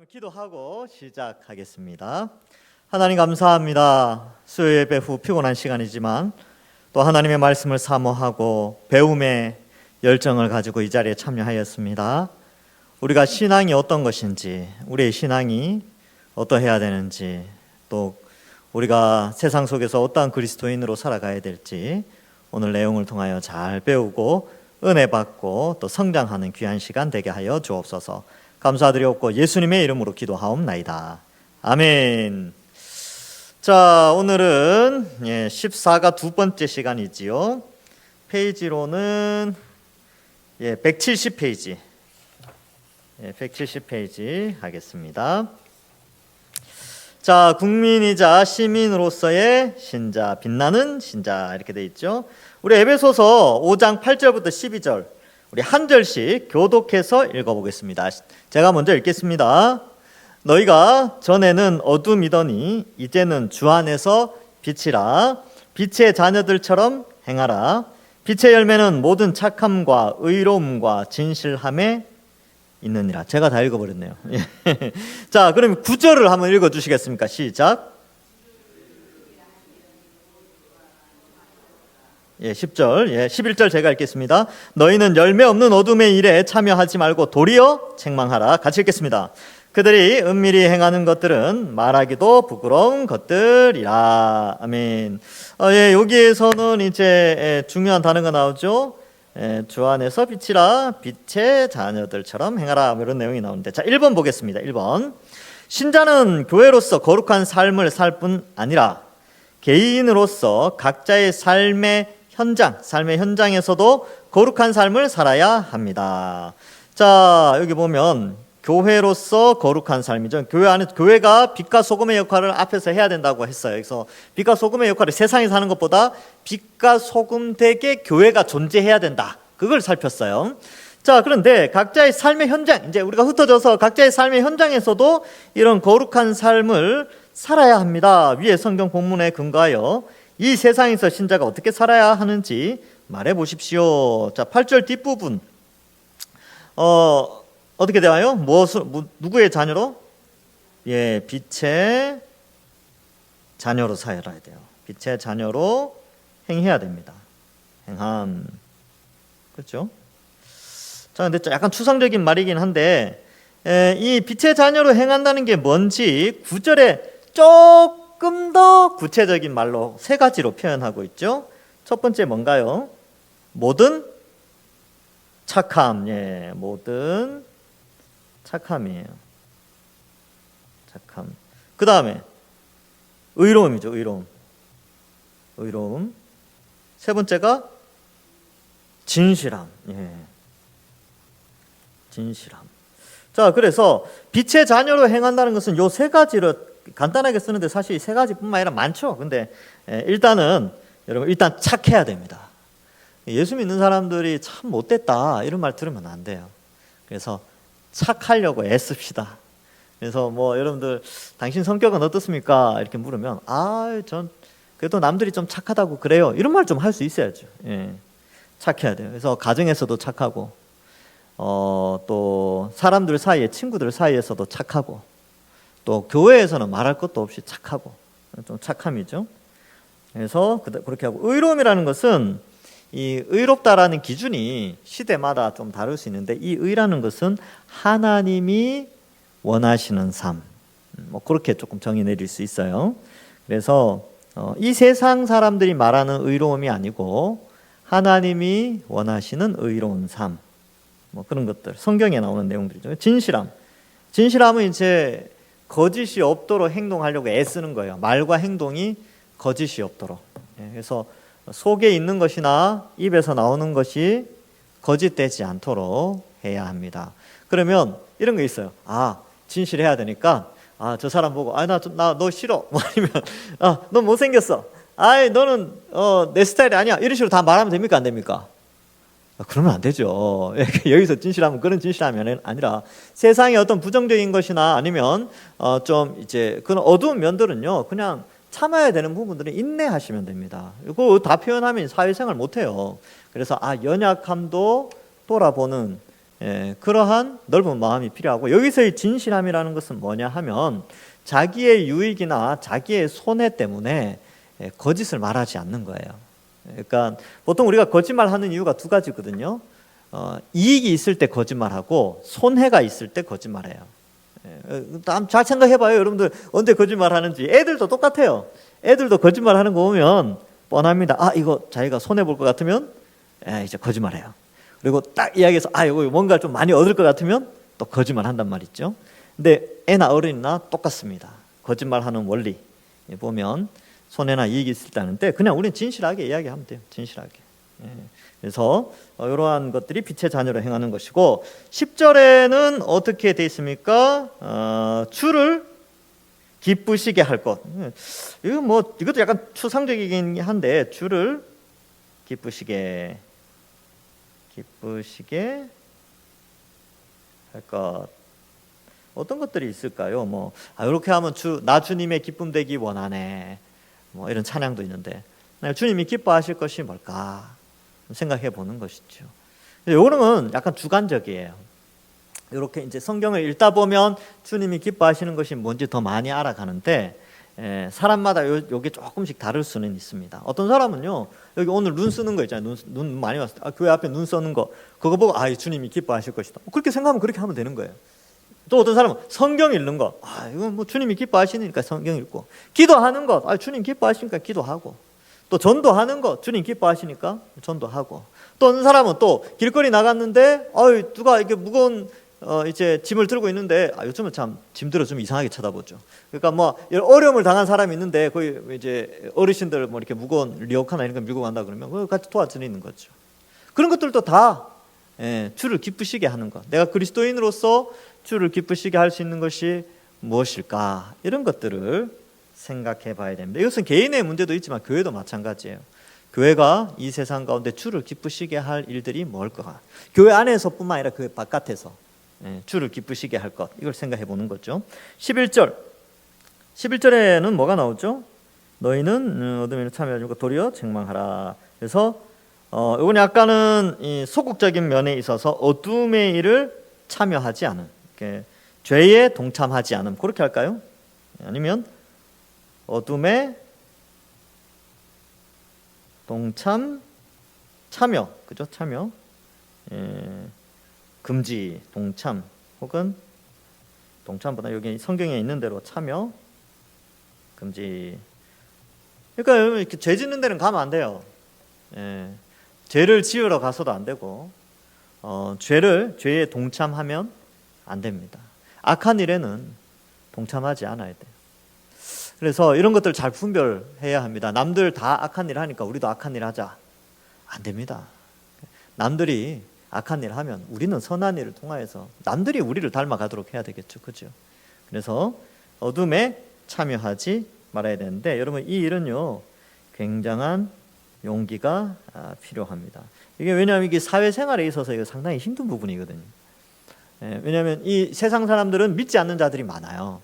기도하고 시작하겠습니다. 하나님 감사합니다. 수요 예배 후 피곤한 시간이지만 또 하나님의 말씀을 사모하고 배움의 열정을 가지고 이 자리에 참여하였습니다. 우리가 신앙이 어떤 것인지, 우리의 신앙이 어떠해야 되는지, 또 우리가 세상 속에서 어떠한 그리스도인으로 살아가야 될지 오늘 내용을 통하여 잘 배우고 은혜 받고 또 성장하는 귀한 시간 되게 하여 주옵소서. 감사드리옵고 예수님의 이름으로 기도하옵나이다. 아멘. 자, 오늘은 14가 두 번째 시간이지요. 페이지로는 170페이지 170페이지 하겠습니다. 자, 국민이자 시민으로서의 신자, 빛나는 신자 이렇게 돼 있죠. 우리 에베소서 5장 8절부터 12절 우리 한 절씩 교독해서 읽어보겠습니다. 제가 먼저 읽겠습니다. 너희가 전에는 어둠이더니 이제는 주 안에서 빛이라. 빛의 자녀들처럼 행하라. 빛의 열매는 모든 착함과 의로움과 진실함에 있느니라. 제가 다 읽어버렸네요. 자, 그럼 9절을 한번 읽어주시겠습니까? 시작. 10절, 11절 제가 읽겠습니다. 너희는 열매 없는 어둠의 일에 참여하지 말고 도리어 책망하라. 같이 읽겠습니다. 그들이 은밀히 행하는 것들은 말하기도 부끄러운 것들이라. 아멘. 여기에서는 이제 중요한 단어가 나오죠. 주 안에서 빛이라. 빛의 자녀들처럼 행하라. 이런 내용이 나오는데, 자, 1번 보겠습니다. 1번. 신자는 교회로서 거룩한 삶을 살 뿐 아니라 개인으로서 각자의 삶의 현장에서도 거룩한 삶을 살아야 합니다. 자, 여기 보면 교회로서 거룩한 삶이죠. 교회가 빛과 소금의 역할을 앞에서 해야 된다고 했어요. 그래서 빛과 소금의 역할을 세상에서 하는 것보다 빛과 소금 되게 교회가 존재해야 된다. 그걸 살폈어요. 자, 그런데 각자의 삶의 현장, 이제 우리가 흩어져서 각자의 삶의 현장에서도 이런 거룩한 삶을 살아야 합니다. 위에 성경 본문에 근거하여 이 세상에서 신자가 어떻게 살아야 하는지 말해 보십시오. 자, 8절 뒷부분 어떻게 되어요? 누구의 자녀로? 빛의 자녀로 살아야 돼요. 빛의 자녀로 행해야 됩니다. 행함. 그렇죠? 자, 근데 약간 추상적인 말이긴 한데 이 빛의 자녀로 행한다는 게 뭔지 9절에 조금 더 구체적인 말로 세 가지로 표현하고 있죠. 첫 번째 뭔가요? 모든 착함. 모든 착함이에요. 착함. 그 다음에 의로움이죠. 의로움. 세 번째가 진실함. 진실함. 자, 그래서 빛의 자녀로 행한다는 것은 요 세 가지로 간단하게 쓰는데 사실 이 세 가지뿐만 아니라 많죠. 근데 일단은 여러분 일단 착해야 됩니다. 예수 믿는 사람들이 참 못됐다 이런 말 들으면 안 돼요. 그래서 착하려고 애씁시다. 그래서 뭐 여러분들 당신 성격은 어떻습니까? 이렇게 물으면 전 그래도 남들이 좀 착하다고 그래요. 이런 말 좀 할 수 있어야죠. 착해야 돼요. 그래서 가정에서도 착하고 또 사람들 사이에 친구들 사이에서도 착하고 또 교회에서는 말할 것도 없이 착하고 좀 착함이죠. 그래서 그렇게 하고 의로움이라는 것은 이 의롭다라는 기준이 시대마다 좀 다를 수 있는데 이 의라는 것은 하나님이 원하시는 삶, 뭐 그렇게 조금 정의 내릴 수 있어요. 그래서 이 세상 사람들이 말하는 의로움이 아니고 하나님이 원하시는 의로운 삶, 뭐 그런 것들 성경에 나오는 내용들이죠. 진실함은 이제 거짓이 없도록 행동하려고 애쓰는 거예요. 말과 행동이 거짓이 없도록. 그래서 속에 있는 것이나 입에서 나오는 것이 거짓되지 않도록 해야 합니다. 그러면 이런 거 있어요. 진실해야 되니까 저 사람 보고 너 싫어. 뭐 아니면 너 못생겼어. 너는 내 스타일이 아니야. 이런 식으로 다 말하면 됩니까? 안 됩니까? 그러면 안 되죠. 여기서 진실하면 그런 진실함이 아니라 세상의 어떤 부정적인 것이나 아니면 좀 이제 그런 어두운 면들은요 그냥 참아야 되는 부분들은 인내하시면 됩니다. 이거 다 표현하면 사회생활 못해요. 그래서 연약함도 돌아보는 그러한 넓은 마음이 필요하고, 여기서의 진실함이라는 것은 뭐냐 하면 자기의 유익이나 자기의 손해 때문에 거짓을 말하지 않는 거예요. 그러니까 보통 우리가 거짓말하는 이유가 두 가지거든요. 이익이 있을 때 거짓말하고 손해가 있을 때 거짓말해요. 잘 생각해봐요. 여러분들 언제 거짓말하는지. 애들도 똑같아요. 애들도 거짓말하는 거 보면 뻔합니다. 이거 자기가 손해 볼 것 같으면 이제 거짓말해요. 그리고 딱 이야기해서 이거 뭔가 좀 많이 얻을 것 같으면 또 거짓말한단 말이죠. 근데 애나 어른이나 똑같습니다. 거짓말하는 원리 보면 손해나 이익이 있을 때 하는데 그냥 우리는 진실하게 이야기하면 돼요. 진실하게. 그래서 이러한 것들이 빛의 자녀로 행하는 것이고, 10절에는 어떻게 돼 있습니까? 주를 기쁘시게 할 것. 이것도 약간 추상적이긴 한데, 주를 기쁘시게 할 것. 어떤 것들이 있을까요? 이렇게 하면 나 주님의 기쁨 되기 원하네. 이런 찬양도 있는데, 주님이 기뻐하실 것이 뭘까 생각해 보는 것이죠. 이거는 약간 주관적이에요. 이렇게 이제 성경을 읽다 보면 주님이 기뻐하시는 것이 뭔지 더 많이 알아가는데, 사람마다 요게 조금씩 다를 수는 있습니다. 어떤 사람은요, 여기 오늘 눈 쓰는 거 있잖아요. 눈 많이 왔을 때 교회 앞에 눈 쓰는 거, 그거 보고 주님이 기뻐하실 것이다. 그렇게 생각하면 그렇게 하면 되는 거예요. 또 어떤 사람은 성경 읽는 거, 이건 주님이 기뻐하시니까 성경 읽고, 기도하는 거, 주님 기뻐하시니까 기도하고, 또 전도하는 거, 주님 기뻐하시니까 전도하고, 또 어떤 사람은 또 길거리 나갔는데 누가 이렇게 무거운 이제 짐을 들고 있는데 요즘은 참 짐 들어 좀 이상하게 쳐다보죠. 그러니까 어려움을 당한 사람이 있는데 거기 이제 어르신들 이렇게 무거운 리어카나 이런 거 밀고 간다 그러면 그거 같이 도와드리는 거죠. 그런 것들도 다 주를 기쁘시게 하는 것. 내가 그리스도인으로서 주를 기쁘시게 할 수 있는 것이 무엇일까? 이런 것들을 생각해 봐야 됩니다. 이것은 개인의 문제도 있지만 교회도 마찬가지예요. 교회가 이 세상 가운데 주를 기쁘시게 할 일들이 뭘까? 교회 안에서뿐만 아니라 교회 바깥에서 주를 기쁘시게 할 것, 이걸 생각해 보는 거죠. 11절에는 뭐가 나오죠? 너희는 어둠에 일을 참여하지 말고 도리어 책망하라. 그래서 이건 약간은 이 소극적인 면에 있어서 어둠의 일을 참여하지 않은, 죄에 동참하지 않음, 그렇게 할까요? 아니면 어둠에 동참, 참여, 그죠? 참여, 금지, 동참, 혹은 동참보다 여기 성경에 있는 대로 참여, 금지. 그러니까 여러분 이렇게 죄 짓는 데는 가면 안 돼요. 죄를 지으러 가서도 안 되고, 죄에 동참하면 안 됩니다. 악한 일에는 동참하지 않아야 돼요. 그래서 이런 것들 잘 분별해야 합니다. 남들 다 악한 일 하니까 우리도 악한 일 하자. 안 됩니다. 남들이 악한 일 하면 우리는 선한 일을 통하여서 남들이 우리를 닮아가도록 해야 되겠죠. 그죠? 그래서 어둠에 참여하지 말아야 되는데, 여러분 이 일은요 굉장한 용기가 필요합니다. 이게 왜냐하면 이게 사회생활에 있어서 이거 상당히 힘든 부분이거든요. 왜냐하면 이 세상 사람들은 믿지 않는 자들이 많아요.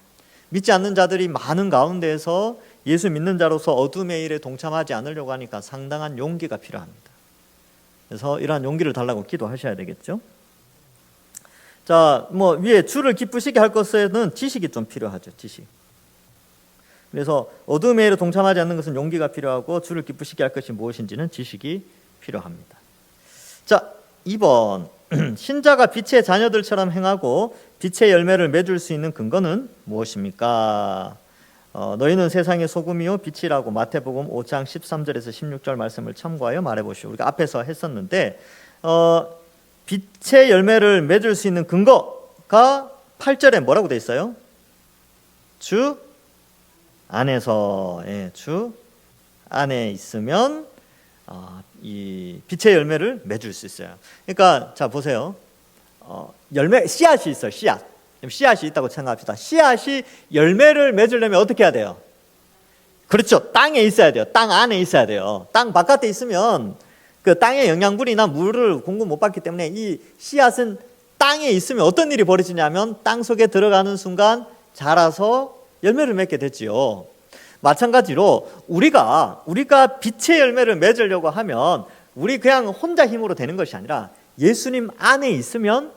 믿지 않는 자들이 많은 가운데에서 예수 믿는 자로서 어둠의 일에 동참하지 않으려고 하니까 상당한 용기가 필요합니다. 그래서 이러한 용기를 달라고 기도하셔야 되겠죠. 자, 위에 주를 기쁘시게 할 것에는 지식이 좀 필요하죠. 지식. 그래서 어둠의 일에 동참하지 않는 것은 용기가 필요하고, 주를 기쁘시게 할 것이 무엇인지는 지식이 필요합니다. 자, 2번. 신자가 빛의 자녀들처럼 행하고 빛의 열매를 맺을 수 있는 근거는 무엇입니까? 너희는 세상의 소금이요 빛이라고 마태복음 5장 13절에서 16절 말씀을 참고하여 말해보시오. 우리가 앞에서 했었는데 빛의 열매를 맺을 수 있는 근거가 8절에 뭐라고 돼 있어요? 주 안에서, 주 안에 있으면 이 빛의 열매를 맺을 수 있어요. 그러니까 자 보세요. 씨앗이 있어요. 씨앗이 있다고 생각합시다. 씨앗이 열매를 맺으려면 어떻게 해야 돼요? 그렇죠. 땅에 있어야 돼요. 땅 안에 있어야 돼요. 땅 바깥에 있으면 그 땅의 영양분이나 물을 공급 못 받기 때문에 이 씨앗은 땅에 있으면 어떤 일이 벌어지냐면 땅 속에 들어가는 순간 자라서 열매를 맺게 되지요. 마찬가지로 우리가 빛의 열매를 맺으려고 하면 우리 그냥 혼자 힘으로 되는 것이 아니라 예수님 안에 있으면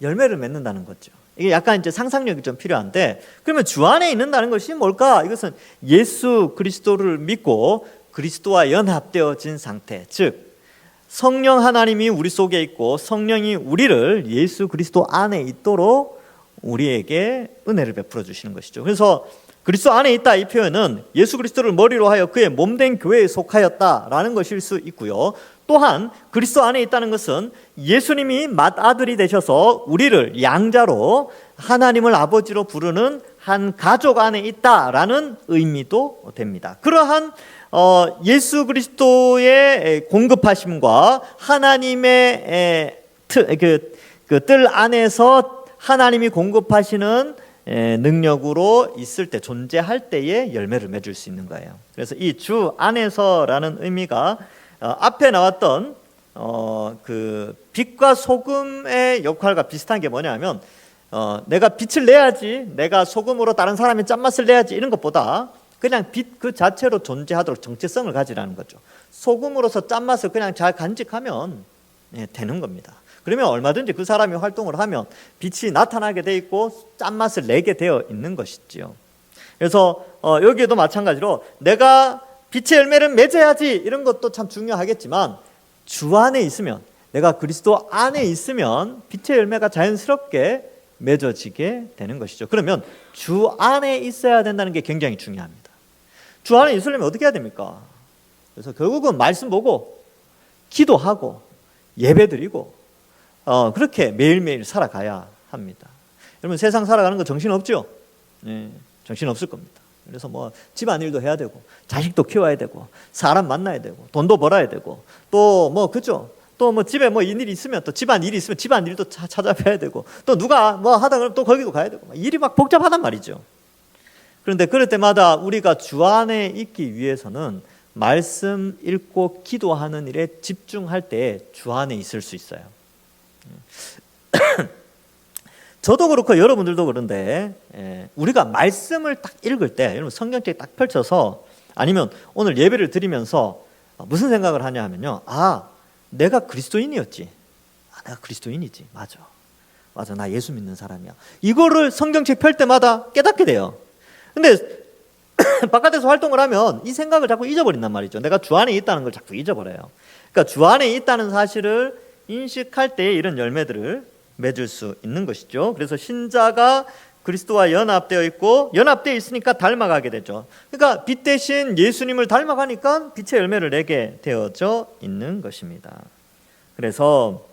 열매를 맺는다는 거죠. 이게 약간 이제 상상력이 좀 필요한데, 그러면 주 안에 있는다는 것이 뭘까? 이것은 예수 그리스도를 믿고 그리스도와 연합되어진 상태, 즉 성령 하나님이 우리 속에 있고 성령이 우리를 예수 그리스도 안에 있도록 우리에게 은혜를 베풀어 주시는 것이죠. 그래서 그리스도 안에 있다, 이 표현은 예수 그리스도를 머리로 하여 그의 몸된 교회에 속하였다라는 것일 수 있고요. 또한 그리스도 안에 있다는 것은 예수님이 맏아들이 되셔서 우리를 양자로 하나님을 아버지로 부르는 한 가족 안에 있다라는 의미도 됩니다. 그러한 예수 그리스도의 공급하심과 하나님의 그 뜰 안에서 하나님이 공급하시는 능력으로 있을 때, 존재할 때에 열매를 맺을 수 있는 거예요. 그래서 이 주 안에서라는 의미가 앞에 나왔던 그 빛과 소금의 역할과 비슷한 게 뭐냐면, 내가 빛을 내야지, 내가 소금으로 다른 사람의 짠맛을 내야지, 이런 것보다 그냥 빛 그 자체로 존재하도록 정체성을 가지라는 거죠. 소금으로서 짠맛을 그냥 잘 간직하면 되는 겁니다. 그러면 얼마든지 그 사람이 활동을 하면 빛이 나타나게 돼 있고 짠맛을 내게 되어 있는 것이지요. 그래서 여기에도 마찬가지로 내가 빛의 열매를 맺어야지, 이런 것도 참 중요하겠지만 주 안에 있으면, 내가 그리스도 안에 있으면 빛의 열매가 자연스럽게 맺어지게 되는 것이죠. 그러면 주 안에 있어야 된다는 게 굉장히 중요합니다. 주 안에 있으려면 어떻게 해야 됩니까? 그래서 결국은 말씀 보고 기도하고 예배드리고 그렇게 매일매일 살아가야 합니다. 여러분, 세상 살아가는 거 정신없죠? 네, 정신없을 겁니다. 그래서 뭐 집안일도 해야 되고 자식도 키워야 되고 사람 만나야 되고 돈도 벌어야 되고 또 뭐 그죠? 또 뭐 집에 뭐 일이 있으면 또 집안 일이 있으면 집안 일도 찾아봐야 되고 또 누가 뭐 하다 그러면 또 거기도 가야 되고 일이 막 복잡하단 말이죠. 그런데 그럴 때마다 우리가 주 안에 있기 위해서는 말씀 읽고 기도하는 일에 집중할 때 주 안에 있을 수 있어요. 저도 그렇고 여러분들도 그런데 우리가 말씀을 딱 읽을 때, 여러분 성경책 딱 펼쳐서 아니면 오늘 예배를 드리면서 무슨 생각을 하냐 하면요, 내가 그리스도인이었지. 내가 그리스도인이지. 맞아, 나 예수 믿는 사람이야. 이거를 성경책 펼 때마다 깨닫게 돼요. 근데 바깥에서 활동을 하면 이 생각을 자꾸 잊어버린단 말이죠. 내가 주 안에 있다는 걸 자꾸 잊어버려요. 그러니까 주 안에 있다는 사실을 인식할 때 이런 열매들을 맺을 수 있는 것이죠. 그래서 신자가 그리스도와 연합되어 있고, 연합되어 있으니까 닮아가게 되죠. 그러니까 빛 대신 예수님을 닮아가니까 빛의 열매를 내게 되어져 있는 것입니다. 그래서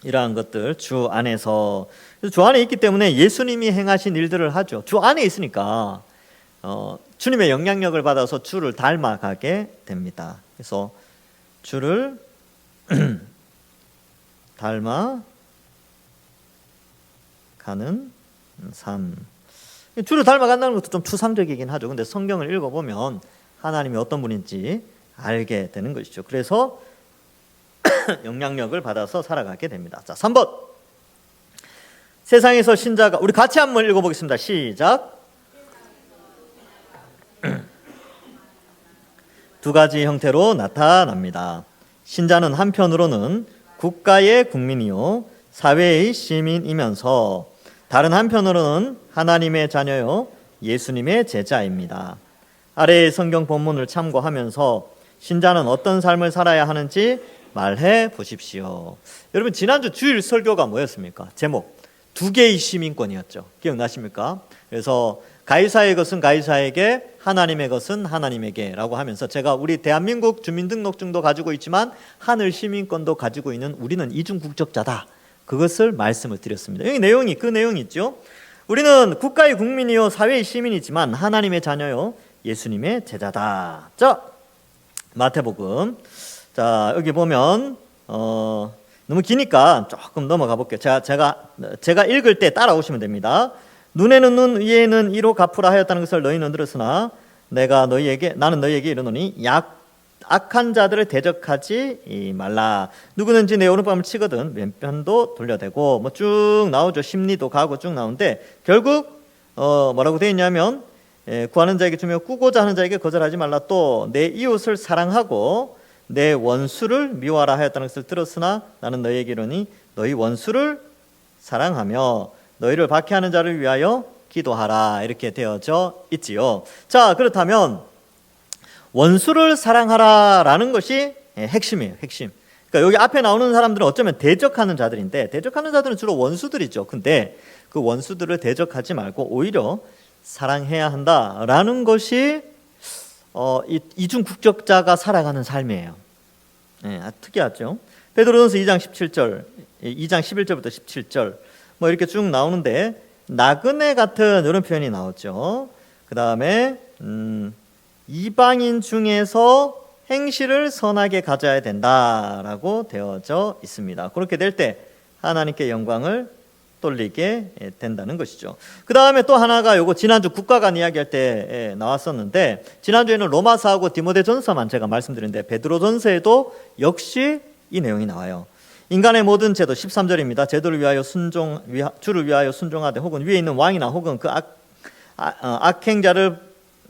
이러한 것들 주 안에서, 주 안에 있기 때문에 예수님이 행하신 일들을 하죠. 주 안에 있으니까 주님의 영향력을 받아서 주를 닮아가게 됩니다. 그래서 주를 닮아가는 삶. 주를 닮아간다는 것도 좀 추상적이긴 하죠. 근데 성경을 읽어보면 하나님이 어떤 분인지 알게 되는 것이죠. 그래서 영향력을 받아서 살아가게 됩니다. 자, 3번. 세상에서 신자가, 우리 같이 한번 읽어보겠습니다. 시작. 두 가지 형태로 나타납니다. 신자는 한편으로는 국가의 국민이요 사회의 시민이면서 다른 한편으로는 하나님의 자녀요 예수님의 제자입니다. 아래의 성경 본문을 참고하면서 신자는 어떤 삶을 살아야 하는지 말해 보십시오. 여러분, 지난주 주일 설교가 뭐였습니까? 제목, 두 개의 시민권이었죠. 기억나십니까? 그래서 가이사의 것은 가이사에게, 하나님의 것은 하나님에게 라고 하면서 제가 우리 대한민국 주민등록증도 가지고 있지만 하늘 시민권도 가지고 있는 우리는 이중 국적자다, 그것을 말씀을 드렸습니다. 여기 내용이 그 내용이 있죠. 우리는 국가의 국민이요 사회의 시민이지만 하나님의 자녀요 예수님의 제자다. 자, 마태복음. 자, 여기 보면 너무 기니까 조금 넘어가 볼게요. 제가 읽을 때 따라오시면 됩니다. 눈에는 눈, 이에는 이로 갚으라 하였다는 것을 너희는 들었으나 나는 너희에게 이르노니 악한 자들을 대적하지 말라. 누구든지 내 오른밤을 치거든 왼편도 돌려대고, 뭐 쭉 나오죠. 심리도 가고 쭉 나오는데 결국 뭐라고 되어 있냐면 구하는 자에게 주며 꾸고자 하는 자에게 거절하지 말라. 또 내 이웃을 사랑하고 내 원수를 미워하라 하였다는 것을 들었으나 나는 너희에게 이르노니 너희 원수를 사랑하며 너희를 박해하는 자를 위하여 기도하라 이렇게 되어져 있지요. 자, 그렇다면 원수를 사랑하라라는 것이 핵심이에요. 핵심. 그러니까 여기 앞에 나오는 사람들은 어쩌면 대적하는 자들인데, 대적하는 자들은 주로 원수들이죠. 근데 그 원수들을 대적하지 말고 오히려 사랑해야 한다라는 것이 이중 국적자가 살아가는 삶이에요. 특이하죠. 베드로전서 2장 17절, 2장 11절부터 17절 뭐 이렇게 쭉 나오는데 나그네 같은 이런 표현이 나오죠. 그 다음에 이방인 중에서 행실을 선하게 가져야 된다라고 되어져 있습니다. 그렇게 될 때 하나님께 영광을 돌리게 된다는 것이죠. 그 다음에 또 하나가 요거 지난주 국가관 이야기할 때 나왔었는데, 지난주에는 로마서하고 디모데전서만 제가 말씀드렸는데 베드로전서에도 역시 이 내용이 나와요. 인간의 모든 제도 13절입니다. 제도를 위하여 주를 위하여 순종하되 혹은 위에 있는 왕이나 혹은 그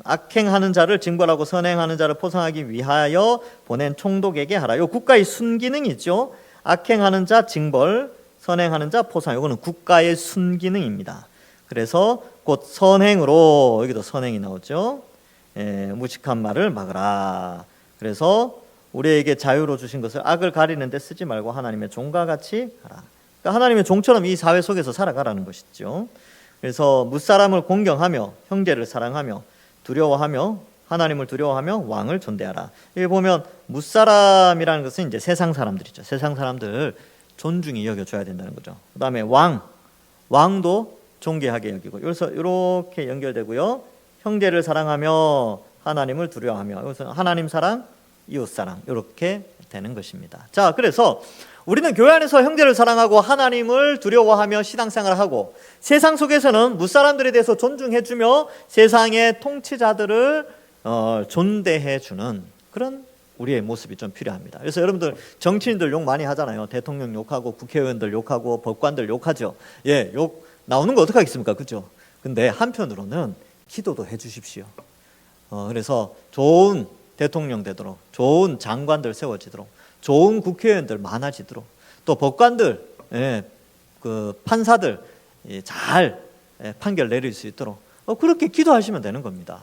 악행하는 자를 징벌하고 선행하는 자를 포상하기 위하여 보낸 총독에게 하라. 이 국가의 순기능이죠. 악행하는 자 징벌, 선행하는 자 포상. 이거는 국가의 순기능입니다. 그래서 곧 선행으로, 여기도 선행이 나오죠. 무식한 말을 막으라. 그래서 우리에게 자유로 주신 것을 악을 가리는 데 쓰지 말고 하나님의 종과 같이 하라. 그러니까 하나님의 종처럼 이 사회 속에서 살아가라는 것이죠. 그래서 무사람을 공경하며 형제를 사랑하며 두려워하며 하나님을 두려워하며 왕을 존대하라. 여기 보면 무사람이라는 것은 이제 세상 사람들이죠. 세상 사람들 존중히 여겨줘야 된다는 거죠. 그 다음에 왕도 존귀하게 여기고, 여기서 이렇게 연결되고요. 형제를 사랑하며 하나님을 두려워하며, 여기서 하나님 사랑, 이웃 사랑, 이렇게 되는 것입니다. 자, 그래서 우리는 교회 안에서 형제를 사랑하고 하나님을 두려워하며 신앙생활을 하고, 세상 속에서는 무사람들에 대해서 존중해주며 세상의 통치자들을 존대해주는 그런 우리의 모습이 좀 필요합니다. 그래서 여러분들 정치인들 욕 많이 하잖아요. 대통령 욕하고 국회의원들 욕하고 법관들 욕하죠. 욕 나오는 거 어떡하겠습니까? 그죠? 근데 한편으로는 기도도 해주십시오. 그래서 좋은 대통령 되도록, 좋은 장관들 세워지도록, 좋은 국회의원들 많아지도록, 또 법관들, 그 판사들 잘 판결 내릴 수 있도록 그렇게 기도하시면 되는 겁니다.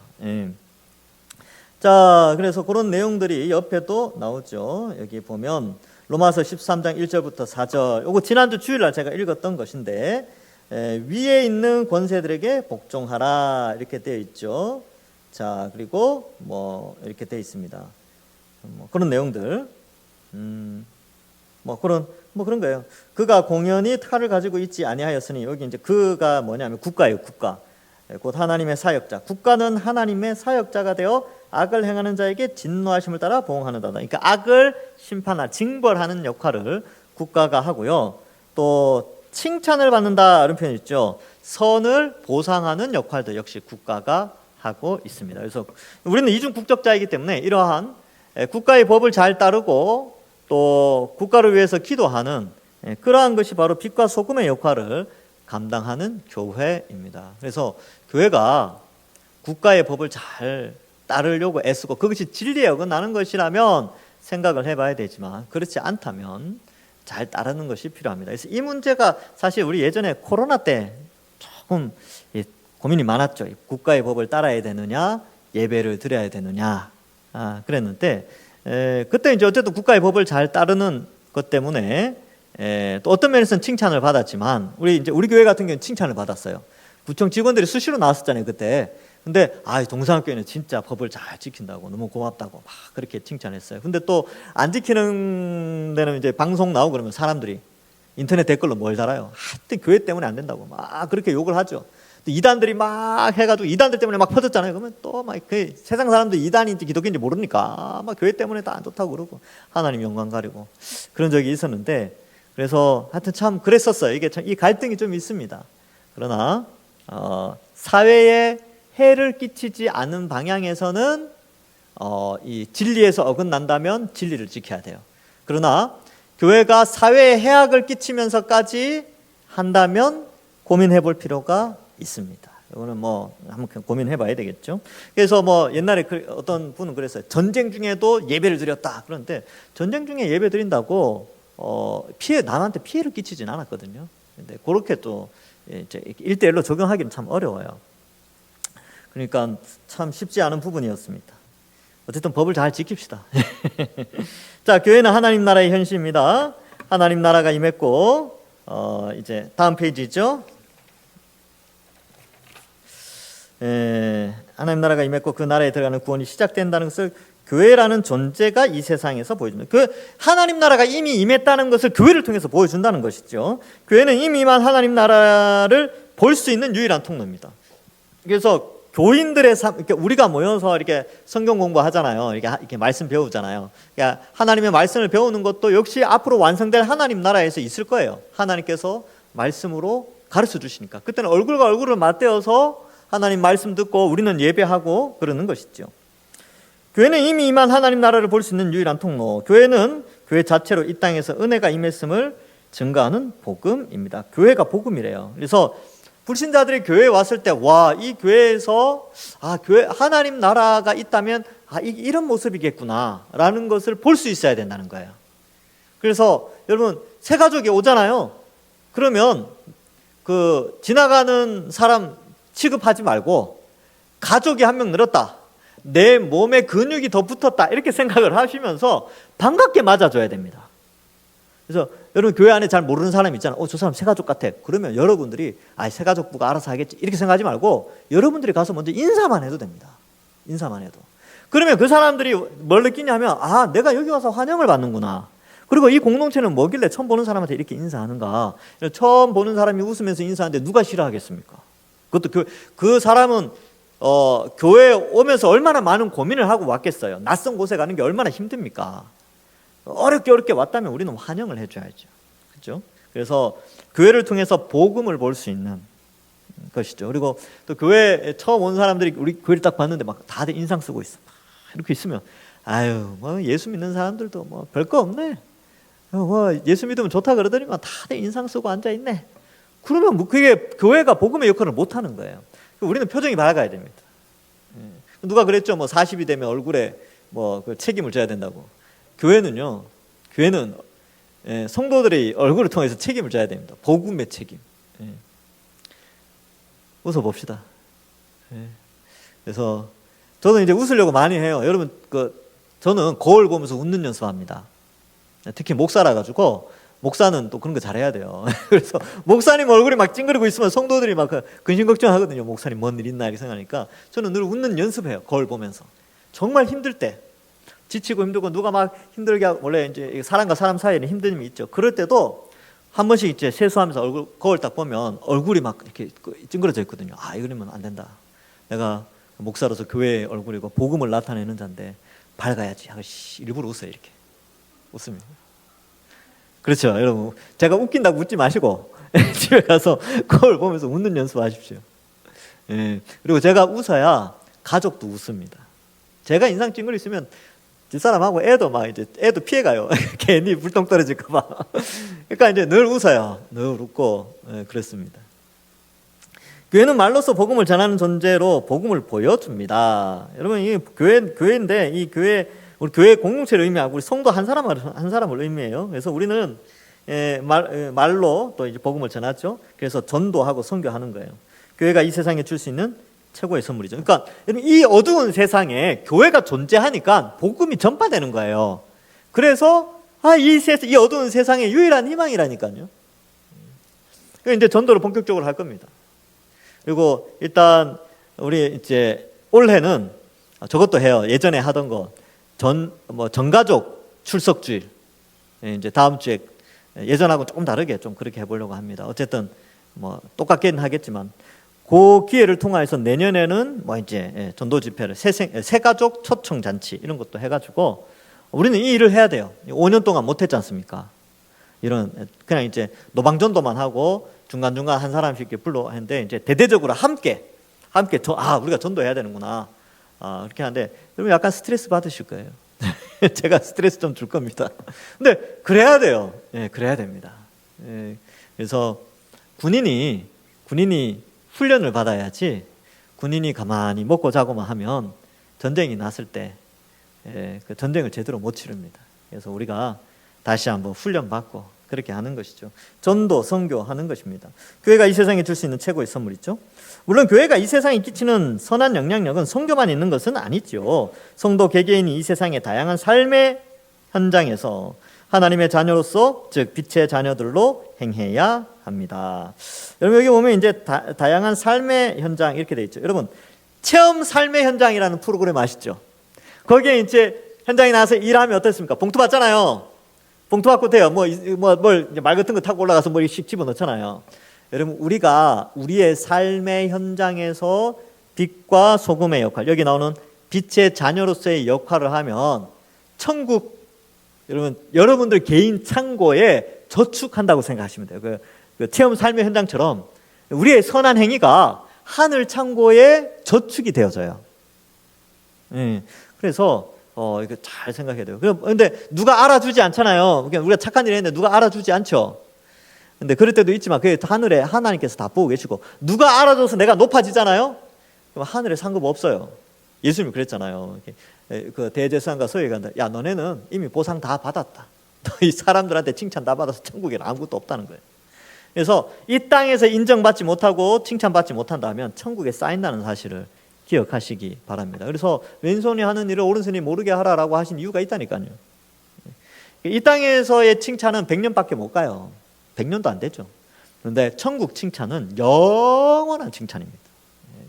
자, 그래서 그런 내용들이 옆에도 나오죠. 여기 보면 로마서 13장 1절부터 4절, 요거 지난주 주일날 제가 읽었던 것인데, 위에 있는 권세들에게 복종하라 이렇게 되어 있죠. 자, 그리고 뭐 이렇게 되어 있습니다. 뭐 그런 내용들, 뭐 그런 거예요. 그가 공연히 칼을 가지고 있지 아니하였으니, 여기 이제 그가 뭐냐면 국가예요. 국가. 곧 하나님의 사역자. 국가는 하나님의 사역자가 되어 악을 행하는 자에게 진노하심을 따라 보응하는다. 그러니까 악을 심판하는, 징벌하는 역할을 국가가 하고요. 또 칭찬을 받는다 이런 표현이 있죠. 선을 보상하는 역할도 역시 국가가 하고 있습니다. 그래서 우리는 이중 국적자이기 때문에 이러한 국가의 법을 잘 따르고 또 국가를 위해서 기도하는 그러한 것이 바로 빛과 소금의 역할을 감당하는 교회입니다. 그래서 교회가 국가의 법을 잘 따르려고 애쓰고 그것이 진리에 어긋나는 것이라면 생각을 해봐야 되지만, 그렇지 않다면 잘 따르는 것이 필요합니다. 그래서 이 문제가 사실 우리 예전에 코로나 때 조금 고민이 많았죠. 국가의 법을 따라야 되느냐, 예배를 드려야 되느냐, 그랬는데 그때 이제 어쨌든 국가의 법을 잘 따르는 것 때문에 또 어떤 면에서는 칭찬을 받았지만, 우리 교회 같은 경우는 칭찬을 받았어요. 구청 직원들이 수시로 나왔었잖아요 그때. 근데 동산교회는 진짜 법을 잘 지킨다고, 너무 고맙다고 막 그렇게 칭찬했어요. 근데 또 안 지키는 데는 이제 방송 나오고 그러면 사람들이 인터넷 댓글로 뭘 달아요. 하여튼 교회 때문에 안 된다고 막 그렇게 욕을 하죠. 또 이단들이 막 해가지고 이단들 때문에 막 퍼졌잖아요. 그러면 또 막 그 세상 사람들 이단인지 기독교인지 모르니까 막 교회 때문에 다 안 좋다고 그러고 하나님 영광 가리고 그런 적이 있었는데, 그래서 하여튼 참 그랬었어요. 이게 참 이 갈등이 좀 있습니다. 그러나 사회에 해를 끼치지 않은 방향에서는 이 진리에서 어긋난다면 진리를 지켜야 돼요. 그러나 교회가 사회에 해악을 끼치면서까지 한다면 고민해 볼 필요가 있습니다. 이거는 뭐 한번 고민해 봐야 되겠죠. 그래서 뭐 옛날에 어떤 분은 그랬어요. 전쟁 중에도 예배를 드렸다. 그런데 전쟁 중에 예배 드린다고 남한테 피해를 끼치진 않았거든요. 근데 그렇게 또 이제 1대1로 적용하기는 참 어려워요. 그러니까 참 쉽지 않은 부분이었습니다. 어쨌든 법을 잘 지킵시다. 자, 교회는 하나님 나라의 현실입니다. 하나님 나라가 임했고, 이제 다음 페이지죠. 하나님 나라가 임했고 그 나라에 들어가는 구원이 시작된다는 것을 교회라는 존재가 이 세상에서 보여줍니다. 그 하나님 나라가 이미 임했다는 것을 교회를 통해서 보여준다는 것이죠. 교회는 이미 임한 하나님 나라를 볼 수 있는 유일한 통로입니다. 그래서 교인들의 삶, 이렇게 우리가 모여서 이렇게 성경 공부하잖아요. 이렇게 말씀 배우잖아요. 그러니까 하나님의 말씀을 배우는 것도 역시 앞으로 완성될 하나님 나라에서 있을 거예요. 하나님께서 말씀으로 가르쳐 주시니까. 그때는 얼굴과 얼굴을 맞대어서 하나님 말씀 듣고 우리는 예배하고 그러는 것이죠. 교회는 이미 임한 하나님 나라를 볼 수 있는 유일한 통로. 교회는 교회 자체로 이 땅에서 은혜가 임했음을 증거하는 복음입니다. 교회가 복음이래요. 그래서 불신자들이 교회에 왔을 때, 와, 이 교회에서 교회 하나님 나라가 있다면 이런 모습이겠구나 라는 것을 볼 수 있어야 된다는 거예요. 그래서 여러분, 새 가족이 오잖아요. 그러면 그 지나가는 사람 취급하지 말고 가족이 한 명 늘었다, 내 몸에 근육이 더 붙었다, 이렇게 생각을 하시면서 반갑게 맞아줘야 됩니다. 그래서 여러분, 교회 안에 잘 모르는 사람이 있잖아요. 저 사람 새가족 같아. 그러면 여러분들이 새가족부가 알아서 하겠지, 이렇게 생각하지 말고 여러분들이 가서 먼저 인사만 해도 됩니다. 인사만 해도. 그러면 그 사람들이 뭘 느끼냐면, 내가 여기 와서 환영을 받는구나. 그리고 이 공동체는 뭐길래 처음 보는 사람한테 이렇게 인사하는가. 처음 보는 사람이 웃으면서 인사하는데 누가 싫어하겠습니까? 그것도 그 사람은 교회에 오면서 얼마나 많은 고민을 하고 왔겠어요. 낯선 곳에 가는 게 얼마나 힘듭니까? 어렵게 왔다면 우리는 환영을 해줘야죠. 그렇죠? 그래서 교회를 통해서 복음을 볼 수 있는 것이죠. 그리고 또 교회에 처음 온 사람들이 우리 교회를 딱 봤는데 막 다들 인상 쓰고 있어. 이렇게 있으면 뭐 예수 믿는 사람들도 뭐 별거 없네. 뭐 예수 믿으면 좋다 그러더니만 다들 인상 쓰고 앉아 있네. 그러면 뭐 그게 교회가 복음의 역할을 못 하는 거예요. 우리는 표정이 밝아야 됩니다. 누가 그랬죠? 뭐 40이 되면 얼굴에 뭐 그 책임을 져야 된다고. 교회는 성도들의 얼굴을 통해서 책임을 져야 됩니다. 복음의 책임. 웃어봅시다. 그래서 저는 이제 웃으려고 많이 해요. 여러분, 저는 거울 보면서 웃는 연습합니다. 특히 목사라 가지고, 목사는 또 그런 거 잘해야 돼요. 그래서 목사님 얼굴이 막 찡그리고 있으면 성도들이 막 근심 걱정하거든요. 목사님 뭔 일 있나 이렇게 생각하니까 저는 늘 웃는 연습해요. 거울 보면서. 정말 힘들 때, 지치고 힘들고 누가 막 힘들게 하고, 원래 이제 사람과 사람 사이에는 힘듦이 있죠. 그럴 때도 한 번씩 이제 세수하면서 거울 딱 보면 얼굴이 막 이렇게 찡그러져 있거든요. 이러면 안 된다. 내가 목사로서 교회의 얼굴이고 복음을 나타내는 자인데 밝아야지. 일부러 웃어요. 이렇게 웃습니다. 그렇죠, 여러분. 제가 웃긴다고 웃지 마시고 집에 가서 거울 보면서 웃는 연습하십시오. 그리고 제가 웃어야 가족도 웃습니다. 제가 인상 찡그리 있으면 집사람하고 애도 피해가요. 괜히 불똥 떨어질까봐. 그러니까 이제 늘 웃어요. 늘 웃고, 그렇습니다. 교회는 말로써 복음을 전하는 존재로 복음을 보여줍니다. 여러분, 이 교회인데 이 우리 교회 공동체를 의미하고 우리 성도 한 사람을 의미해요. 그래서 우리는 말로 또 이제 복음을 전하죠. 그래서 전도하고 선교하는 거예요. 교회가 이 세상에 줄 수 있는 최고의 선물이죠. 그러니까 이 어두운 세상에 교회가 존재하니까 복음이 전파되는 거예요. 그래서 이 어두운 세상의 유일한 희망이라니까요. 이제 전도를 본격적으로 할 겁니다. 그리고 일단 우리 이제 올해는 저것도 해요. 예전에 하던 거 전가족 출석주일, 이제 다음 주에 예전하고 조금 다르게 좀 그렇게 해보려고 합니다. 어쨌든 뭐 똑같긴 하겠지만 그 기회를 통해서 내년에는 뭐 이제 전도 집회를 새가족 초청 잔치 이런 것도 해가지고 우리는 이 일을 해야 돼요. 5년 동안 못했지 않습니까? 그냥 이제 노방전도만 하고 중간중간 한 사람씩 이렇게 불러 했는데 이제 대대적으로 함께 우리가 전도해야 되는구나. 그렇게 하는데 여러분 약간 스트레스 받으실 거예요. 제가 스트레스 좀 줄 겁니다. 근데 그래야 돼요. 그래야 됩니다. 그래서 군인이 훈련을 받아야지 군인이 가만히 먹고 자고만 하면 전쟁이 났을 때 그 전쟁을 제대로 못 치릅니다. 그래서 우리가 다시 한번 훈련 받고 그렇게 하는 것이죠. 전도, 선교하는 것입니다. 교회가 이 세상에 줄 수 있는 최고의 선물이죠. 물론 교회가 이 세상에 끼치는 선한 영향력은 선교만 있는 것은 아니죠. 성도 개개인이 이 세상의 다양한 삶의 현장에서 하나님의 자녀로서, 즉 빛의 자녀들로 행해야 합니다. 여러분 여기 보면 이제 다양한 삶의 현장 이렇게 돼 있죠. 여러분 체험 삶의 현장이라는 프로그램 아시죠? 거기에 이제 현장에 나가서 일하면 어떻습니까? 봉투 받잖아요. 봉투 받고 돼요. 뭘 말 같은 거 타고 올라가서 뭘 씩 집어넣잖아요. 여러분 우리가 우리의 삶의 현장에서 빛과 소금의 역할, 여기 나오는 빛의 자녀로서의 역할을 하면 천국, 여러분들 개인 창고에 저축한다고 생각하시면 돼요. 그 체험 삶의 현장처럼 우리의 선한 행위가 하늘 창고에 저축이 되어져요. 그래서 이거 잘 생각해야 돼요. 그런데 누가 알아주지 않잖아요. 우리가 착한 일을 했는데 누가 알아주지 않죠. 근데 그럴 때도 있지만 그 하늘에 하나님께서 다 보고 계시고 누가 알아줘서 내가 높아지잖아요. 그럼 하늘에 상급 없어요. 예수님이 그랬잖아요. 그 대제사장과 서기관들, 야 너네는 이미 보상 다 받았다. 이 사람들한테 칭찬 다 받아서 천국에는 아무것도 없다는 거예요. 그래서 이 땅에서 인정받지 못하고 칭찬받지 못한다면 천국에 쌓인다는 사실을 기억하시기 바랍니다. 그래서 왼손이 하는 일을 오른손이 모르게 하라라고 하신 이유가 있다니까요. 이 땅에서의 칭찬은 100년밖에 못 가요. 100년도 안 되죠. 그런데 천국 칭찬은 영원한 칭찬입니다.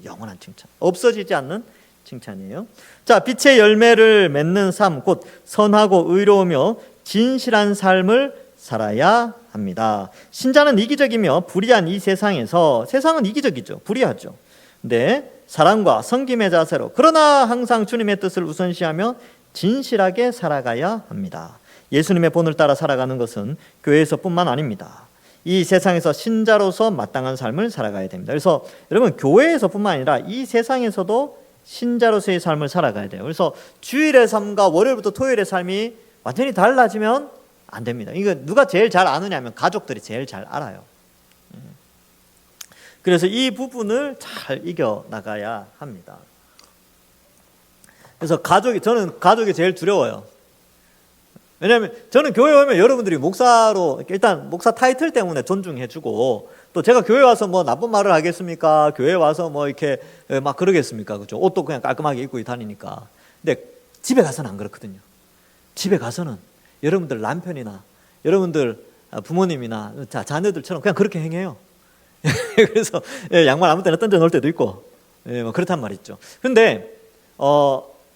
영원한 칭찬. 없어지지 않는 칭찬이에요. 자, 빛의 열매를 맺는 삶, 곧 선하고 의로우며 진실한 삶을 살아야 합니다. 신자는 이기적이며 불의한 이 세상에서, 세상은 이기적이죠. 불의하죠. 근데 사랑과 섬김의 자세로, 그러나 항상 주님의 뜻을 우선시하며 진실하게 살아가야 합니다. 예수님의 본을 따라 살아가는 것은 교회에서뿐만 아닙니다. 이 세상에서 신자로서 마땅한 삶을 살아가야 됩니다. 그래서 여러분 교회에서뿐만 아니라 이 세상에서도 신자로서의 삶을 살아가야 돼요. 그래서 주일의 삶과 월요일부터 토요일의 삶이 완전히 달라지면 안 됩니다. 이거 누가 제일 잘 아느냐면 가족들이 제일 잘 알아요. 그래서 이 부분을 잘 이겨나가야 합니다. 그래서 저는 가족이 제일 두려워요. 왜냐하면 저는 교회 오면 여러분들이 목사로, 일단 목사 타이틀 때문에 존중해주고, 또 제가 교회 와서 뭐 나쁜 말을 하겠습니까? 교회 와서 뭐 이렇게 막 그러겠습니까? 그죠? 옷도 그냥 깔끔하게 입고 다니니까. 근데 집에 가서는 안 그렇거든요. 집에 가서는 여러분들 남편이나 여러분들 부모님이나 자녀들처럼 그냥 그렇게 행해요. 그래서 양말 아무 때나 던져 놓을 때도 있고, 뭐 그렇단 말이죠. 그런데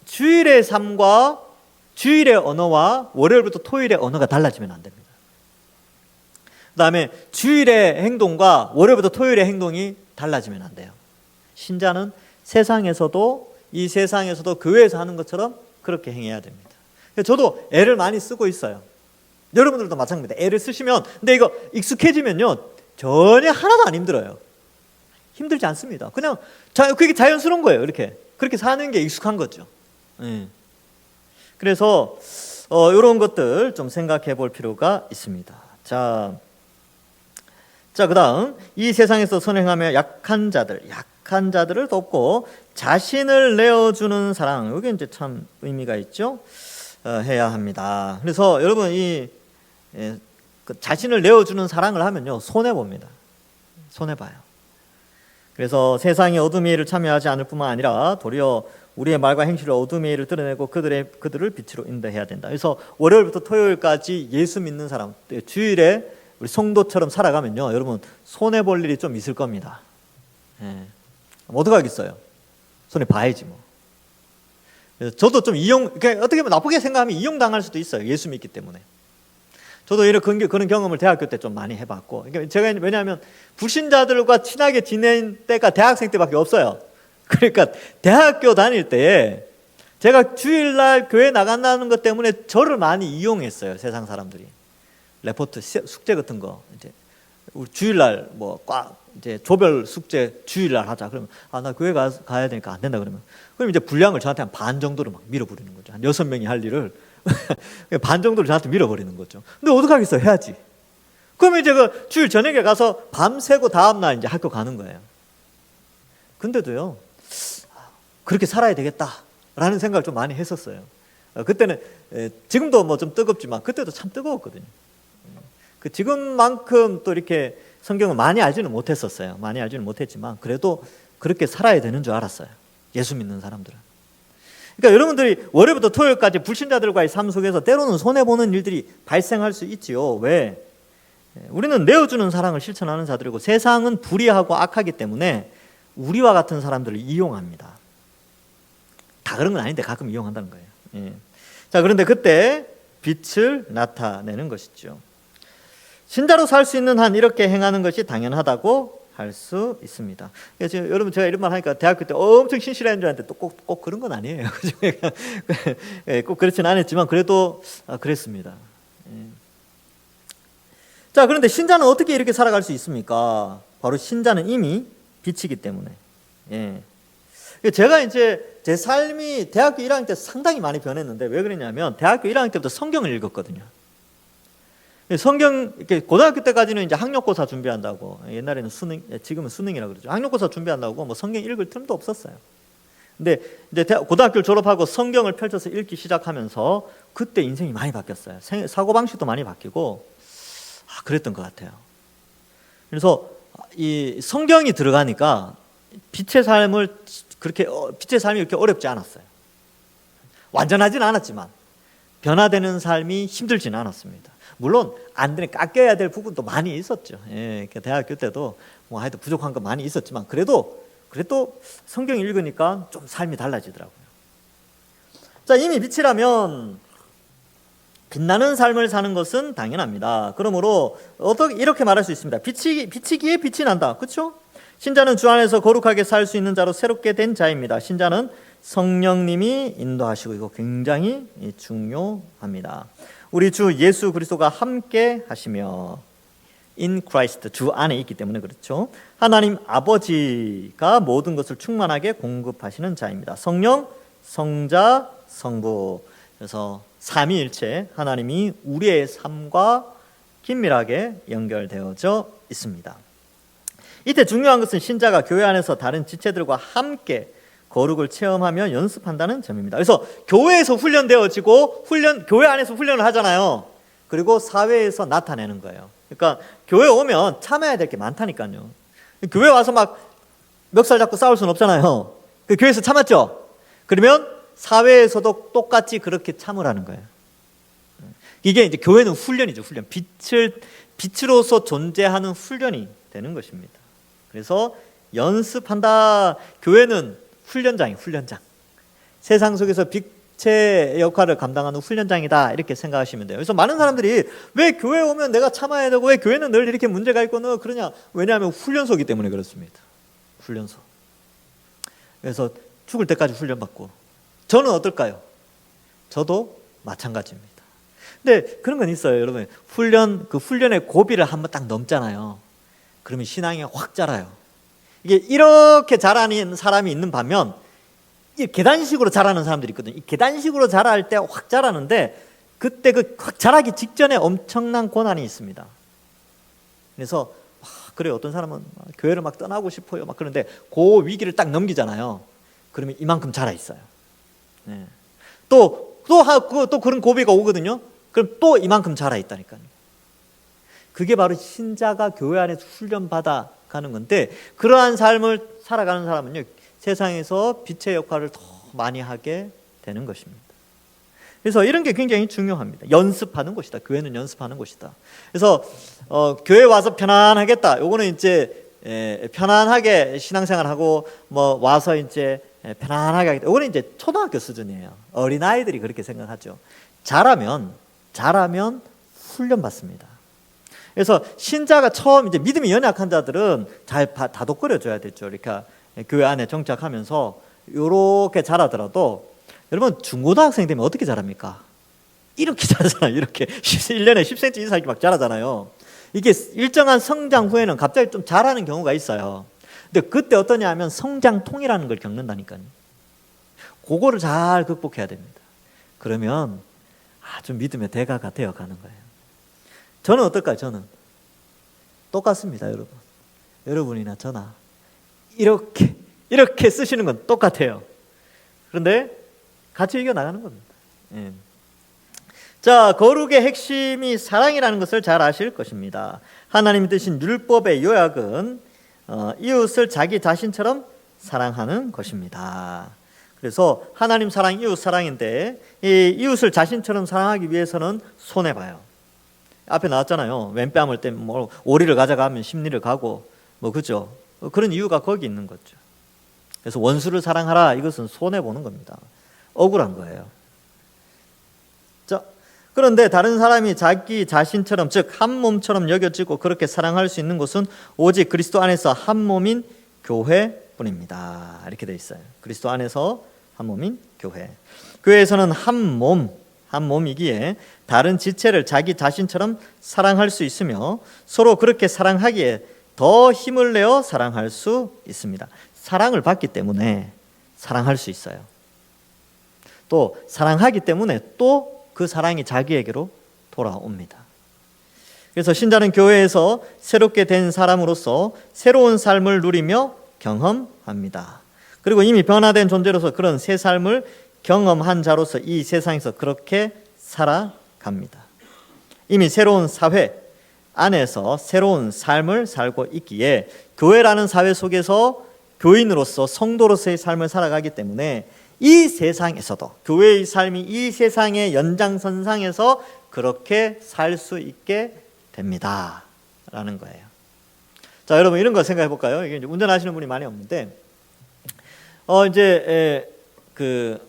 주일의 삶과 주일의 언어와 월요일부터 토요일의 언어가 달라지면 안 됩니다. 그 다음에 주일의 행동과 월요일부터 토요일의 행동이 달라지면 안 돼요. 신자는 세상에서도, 이 세상에서도 교회에서 하는 것처럼 그렇게 행해야 됩니다. 저도 애를 많이 쓰고 있어요. 여러분들도 마찬가지입니다. 애를 쓰시면, 근데 이거 익숙해지면요 전혀 하나도 안 힘들어요. 힘들지 않습니다. 그냥 그게 자연스러운 거예요. 그렇게 사는 게 익숙한 거죠. 그래서 이런 것들 좀 생각해 볼 필요가 있습니다. 자, 그다음 이 세상에서 선행하며 약한 자들을 돕고 자신을 내어주는 사랑, 이게 이제 참 의미가 있죠. 해야 합니다. 그래서 여러분 그 자신을 내어주는 사랑을 하면요 손해 봅니다. 손해 봐요. 그래서 세상의 어둠의 일을 참여하지 않을 뿐만 아니라 도리어 우리의 말과 행실로 어둠의 일을 드러내고 그들을 빛으로 인도해야 된다. 그래서 월요일부터 토요일까지 예수 믿는 사람, 주일에 우리 성도처럼 살아가면요 여러분 손해 볼 일이 좀 있을 겁니다. 어떡하겠어요? 손해 봐야지 뭐. 그래서 저도 좀 그러니까 어떻게 보면 나쁘게 생각하면 이용당할 수도 있어요. 예수 믿기 때문에. 저도 그런 경험을 대학교 때 좀 많이 해봤고, 그러니까 제가 왜냐하면 불신자들과 친하게 지낸 때가 대학생 때밖에 없어요. 그러니까 대학교 다닐 때 제가 주일날 교회 나간다는 것 때문에 저를 많이 이용했어요. 세상 사람들이. 레포트, 숙제 같은 거 이제 우리 주일날 이제 조별 숙제 주일날 하자. 그러면 나 교회 가야 되니까 안 된다 그러면 이제 분량을 저한테 한 반 정도로 막 밀어버리는 거죠. 한 6명이 할 일을 반 정도를 저한테 밀어버리는 거죠. 근데 어떡하겠어? 해야지. 그러면 이제 그 주일 저녁에 가서 밤새고 다음날 이제 학교 가는 거예요. 근데도요, 그렇게 살아야 되겠다라는 생각을 좀 많이 했었어요. 그때는, 지금도 뭐 좀 뜨겁지만, 그때도 참 뜨거웠거든요. 그 지금만큼 또 이렇게 성경을 많이 알지는 못했었어요. 많이 알지는 못했지만 그래도 그렇게 살아야 되는 줄 알았어요. 예수 믿는 사람들은. 그러니까 여러분들이 월요일부터 토요일까지 불신자들과의 삶 속에서 때로는 손해보는 일들이 발생할 수 있지요. 왜? 우리는 내어주는 사랑을 실천하는 자들이고 세상은 불의하고 악하기 때문에 우리와 같은 사람들을 이용합니다. 다 그런 건 아닌데 가끔 이용한다는 거예요. 예. 자, 그런데 그때 빛을 나타내는 것이죠. 신자로 살 수 있는 한 이렇게 행하는 것이 당연하다고 할 수 있습니다. 지금 여러분 제가 이런 말 하니까 대학교 때 엄청 신실한 줄 알았는데 또 꼭 그런 건 아니에요. 꼭 그렇진 않았지만 그래도 그랬습니다. 자, 그런데 신자는 어떻게 이렇게 살아갈 수 있습니까? 바로 신자는 이미 빛이기 때문에. 예. 제가 이제 제 삶이 대학교 1학년 때 상당히 많이 변했는데 왜 그러냐면 대학교 1학년 때부터 성경을 읽었거든요. 성경, 이렇게 고등학교 때까지는 이제 학력고사 준비한다고, 옛날에는 수능, 지금은 수능이라고 그러죠. 학력고사 준비한다고 뭐 성경 읽을 틈도 없었어요. 근데 이제 고등학교를 졸업하고 성경을 펼쳐서 읽기 시작하면서 그때 인생이 많이 바뀌었어요. 사고방식도 많이 바뀌고, 그랬던 것 같아요. 그래서 이 성경이 들어가니까 빛의 삶이 이렇게 어렵지 않았어요. 완전하진 않았지만 변화되는 삶이 힘들지는 않았습니다. 물론 안 되는 깎여야 될 부분도 많이 있었죠. 예, 대학교 때도 뭐 하여튼 부족한 거 많이 있었지만 그래도 성경 읽으니까 좀 삶이 달라지더라고요. 자, 이미 빛이라면 빛나는 삶을 사는 것은 당연합니다. 그러므로 이렇게 말할 수 있습니다. 빛이기에 빛이 난다. 그렇죠? 신자는 주 안에서 거룩하게 살 수 있는 자로 새롭게 된 자입니다. 신자는 성령님이 인도하시고 이거 굉장히 중요합니다. 우리 주 예수 그리스도가 함께 하시며 in Christ 주 안에 있기 때문에 그렇죠. 하나님 아버지가 모든 것을 충만하게 공급하시는 자입니다. 성령, 성자, 성부. 그래서 삼위일체 하나님이 우리의 삶과 긴밀하게 연결되어져 있습니다. 이때 중요한 것은 신자가 교회 안에서 다른 지체들과 함께 거룩을 체험하며 연습한다는 점입니다. 그래서 교회에서 훈련되어지고 교회 안에서 훈련을 하잖아요. 그리고 사회에서 나타내는 거예요. 그러니까 교회 오면 참아야 될 게 많다니까요. 교회 와서 막 멱살 잡고 싸울 수는 없잖아요. 그 교회에서 참았죠. 그러면 사회에서도 똑같이 그렇게 참으라는 거예요. 이게 이제 교회는 훈련이죠. 훈련. 빛으로서 존재하는 훈련이 되는 것입니다. 그래서 연습한다. 교회는 훈련장. 세상 속에서 빛의 역할을 감당하는 훈련장이다. 이렇게 생각하시면 돼요. 그래서 많은 사람들이 왜 교회 오면 내가 참아야 되고 왜 교회는 늘 이렇게 문제가 있고 그러냐. 왜냐하면 훈련소이기 때문에 그렇습니다. 훈련소. 그래서 죽을 때까지 훈련받고. 저는 어떨까요? 저도 마찬가지입니다. 근데 그런 건 있어요, 여러분. 그 훈련의 고비를 한번 딱 넘잖아요. 그러면 신앙이 확 자라요. 이게 이렇게 자라는 사람이 있는 반면 이 계단식으로 자라는 사람들이 있거든요. 이 계단식으로 자랄 때 확 자라는데 그때 확 자라기 직전에 엄청난 고난이 있습니다. 그래서 그래요. 어떤 사람은 교회를 막 떠나고 싶어요. 막 그런데 그 위기를 딱 넘기잖아요. 그러면 이만큼 자라 있어요. 네. 또 그런 고비가 오거든요. 그럼 또 이만큼 자라 있다니까요. 그게 바로 신자가 교회 안에서 훈련받아 가는 건데 그러한 삶을 살아가는 사람은요 세상에서 빛의 역할을 더 많이 하게 되는 것입니다. 그래서 이런 게 굉장히 중요합니다. 연습하는 곳이다. 교회는 연습하는 곳이다. 그래서 교회 와서 편안하겠다. 요거는 이제 편안하게 신앙생활하고 뭐 와서 이제 편안하게 하겠다. 요거는 이제 초등학교 수준이에요. 어린아이들이 그렇게 생각하죠. 잘하면 훈련받습니다. 그래서 신자가 처음 이제 믿음이 연약한 자들은 잘 다독거려줘야 되죠. 이렇게 교회 안에 정착하면서 이렇게 자라더라도 여러분 중고등학생 되면 어떻게 자랍니까? 이렇게 자라잖아요. 이렇게 1년에 10cm 이상 막 자라잖아요. 이게 일정한 성장 후에는 갑자기 좀 자라는 경우가 있어요. 근데 그때 어떠냐 하면 성장통이라는 걸 겪는다니까요. 그거를 잘 극복해야 됩니다. 그러면 아주 믿음의 대가가 되어가는 거예요. 저는 어떨까요? 저는 똑같습니다, 여러분. 여러분이나 저나 이렇게 쓰시는 건 똑같아요. 그런데 같이 이겨나가는 겁니다. 예. 자, 거룩의 핵심이 사랑이라는 것을 잘 아실 것입니다. 하나님이 드신 율법의 요약은 이웃을 자기 자신처럼 사랑하는 것입니다. 그래서 하나님 사랑, 이웃 사랑인데 이 이웃을 자신처럼 사랑하기 위해서는 손해봐요. 앞에 나왔잖아요. 왼뺨을 떼면 뭐 오리를 가져가면 십리를 가고 뭐 그죠? 그런 이유가 거기 있는 거죠. 그래서 원수를 사랑하라, 이것은 손해보는 겁니다. 억울한 거예요. 자, 그런데 다른 사람이 자기 자신처럼, 즉 한 몸처럼 여겨지고 그렇게 사랑할 수 있는 것은 오직 그리스도 안에서 한 몸인 교회뿐입니다. 이렇게 돼 있어요. 그리스도 안에서 한 몸인 교회. 교회에서는 한 몸이기에 다른 지체를 자기 자신처럼 사랑할 수 있으며 서로 그렇게 사랑하기에 더 힘을 내어 사랑할 수 있습니다. 사랑을 받기 때문에 사랑할 수 있어요. 또 사랑하기 때문에 또 그 사랑이 자기에게로 돌아옵니다. 그래서 신자는 교회에서 새롭게 된 사람으로서 새로운 삶을 누리며 경험합니다. 그리고 이미 변화된 존재로서 그런 새 삶을 경험한 자로서 이 세상에서 그렇게 살아갑니다. 이미 새로운 사회 안에서 새로운 삶을 살고 있기에 교회라는 사회 속에서 교인으로서 성도로서의 삶을 살아가기 때문에 이 세상에서도 교회의 삶이 이 세상의 연장선상에서 그렇게 살 수 있게 됩니다 라는 거예요. 자, 여러분 이런 거 생각해 볼까요? 이게 이제 운전하시는 분이 많이 없는데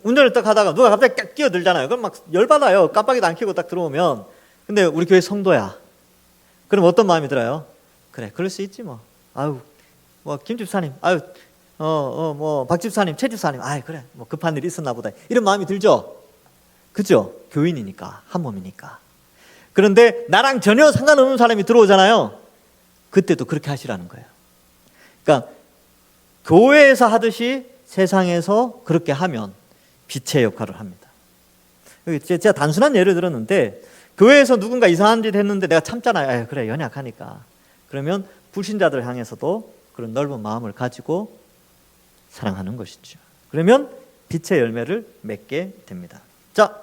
운전을 딱 하다가 누가 갑자기 딱 끼어들잖아요. 그럼 막 열받아요. 깜빡이도 안 켜고 딱 들어오면. 근데 우리 교회 성도야. 그럼 어떤 마음이 들어요? 그래, 그럴 수 있지 뭐. 아유, 뭐 김 집사님, 아유, 뭐 박 집사님, 최 집사님, 아이 그래, 뭐 급한 일이 있었나 보다. 이런 마음이 들죠. 그죠? 교인이니까, 한 몸이니까. 그런데 나랑 전혀 상관없는 사람이 들어오잖아요. 그때도 그렇게 하시라는 거예요. 그러니까 교회에서 하듯이 세상에서 그렇게 하면 빛의 역할을 합니다. 제가 단순한 예를 들었는데 교회에서 누군가 이상한 짓 했는데 내가 참잖아요. 아유, 그래, 연약하니까. 그러면 불신자들 향해서도 그런 넓은 마음을 가지고 사랑하는 것이죠. 그러면 빛의 열매를 맺게 됩니다. 자,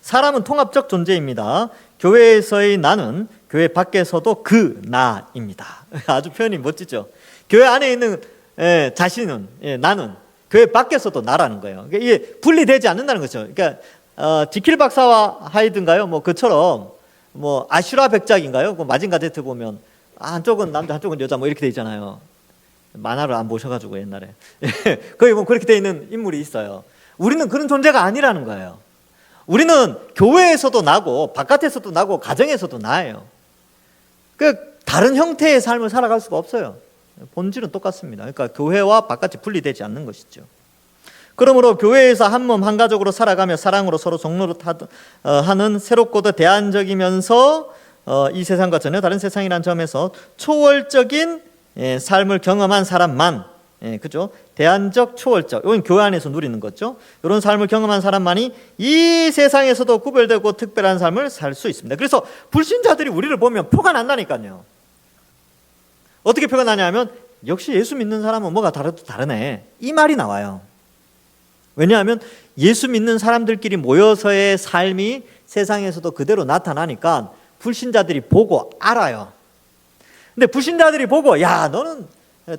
사람은 통합적 존재입니다. 교회에서의 나는 교회 밖에서도 그 나입니다. 아주 표현이 멋지죠. 교회 안에 있는 자신은, 나는 교회 밖에서도 나라는 거예요. 이게 분리되지 않는다는 거죠. 그러니까 지킬 박사와 하이든가요? 뭐 그처럼 뭐 아슈라 백작인가요? 그 마징가 제트 보면 한쪽은 남자, 한쪽은 여자 뭐 이렇게 돼 있잖아요. 만화를 안 보셔가지고 옛날에 거기 뭐 그렇게 돼 있는 인물이 있어요. 우리는 그런 존재가 아니라는 거예요. 우리는 교회에서도 나고 바깥에서도 나고 가정에서도 나예요. 그 다른 형태의 삶을 살아갈 수가 없어요. 본질은 똑같습니다. 그러니까 교회와 바깥이 분리되지 않는 것이죠. 그러므로 교회에서 한 몸 한 가족으로 살아가며 사랑으로 서로 종로하는 새롭고도 대안적이면서 이 세상과 전혀 다른 세상이라는 점에서 초월적인 삶을 경험한 사람만, 그죠? 대안적, 초월적, 이건 교회 안에서 누리는 거죠. 이런 삶을 경험한 사람만이 이 세상에서도 구별되고 특별한 삶을 살 수 있습니다. 그래서 불신자들이 우리를 보면 표가 난다니까요. 어떻게 표가 나냐면 역시 예수 믿는 사람은 뭐가 다르도 다르네, 이 말이 나와요. 왜냐하면 예수 믿는 사람들끼리 모여서의 삶이 세상에서도 그대로 나타나니까 불신자들이 보고 알아요. 근데 불신자들이 보고, 야, 너는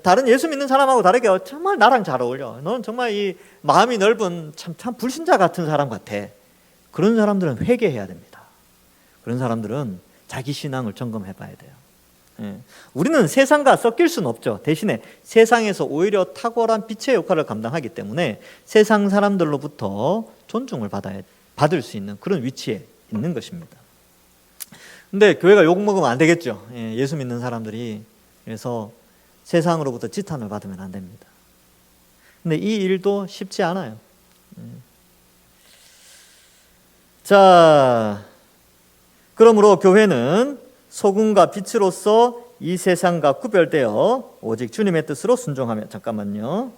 다른 예수 믿는 사람하고 다르게 정말 나랑 잘 어울려. 너는 정말 이 마음이 넓은 참 불신자 같은 사람 같아. 그런 사람들은 회개해야 됩니다. 그런 사람들은 자기 신앙을 점검해 봐야 돼요. 우리는 세상과 섞일 수는 없죠. 대신에 세상에서 오히려 탁월한 빛의 역할을 감당하기 때문에 세상 사람들로부터 존중을 받을 수 있는 그런 위치에 있는 것입니다. 근데 교회가 욕먹으면 안 되겠죠. 예수 믿는 사람들이. 그래서 세상으로부터 지탄을 받으면 안 됩니다. 근데 이 일도 쉽지 않아요. 자, 그러므로 교회는 소금과 빛으로서 이 세상과 구별되어 오직 주님의 뜻으로 순종하며, 잠깐만요.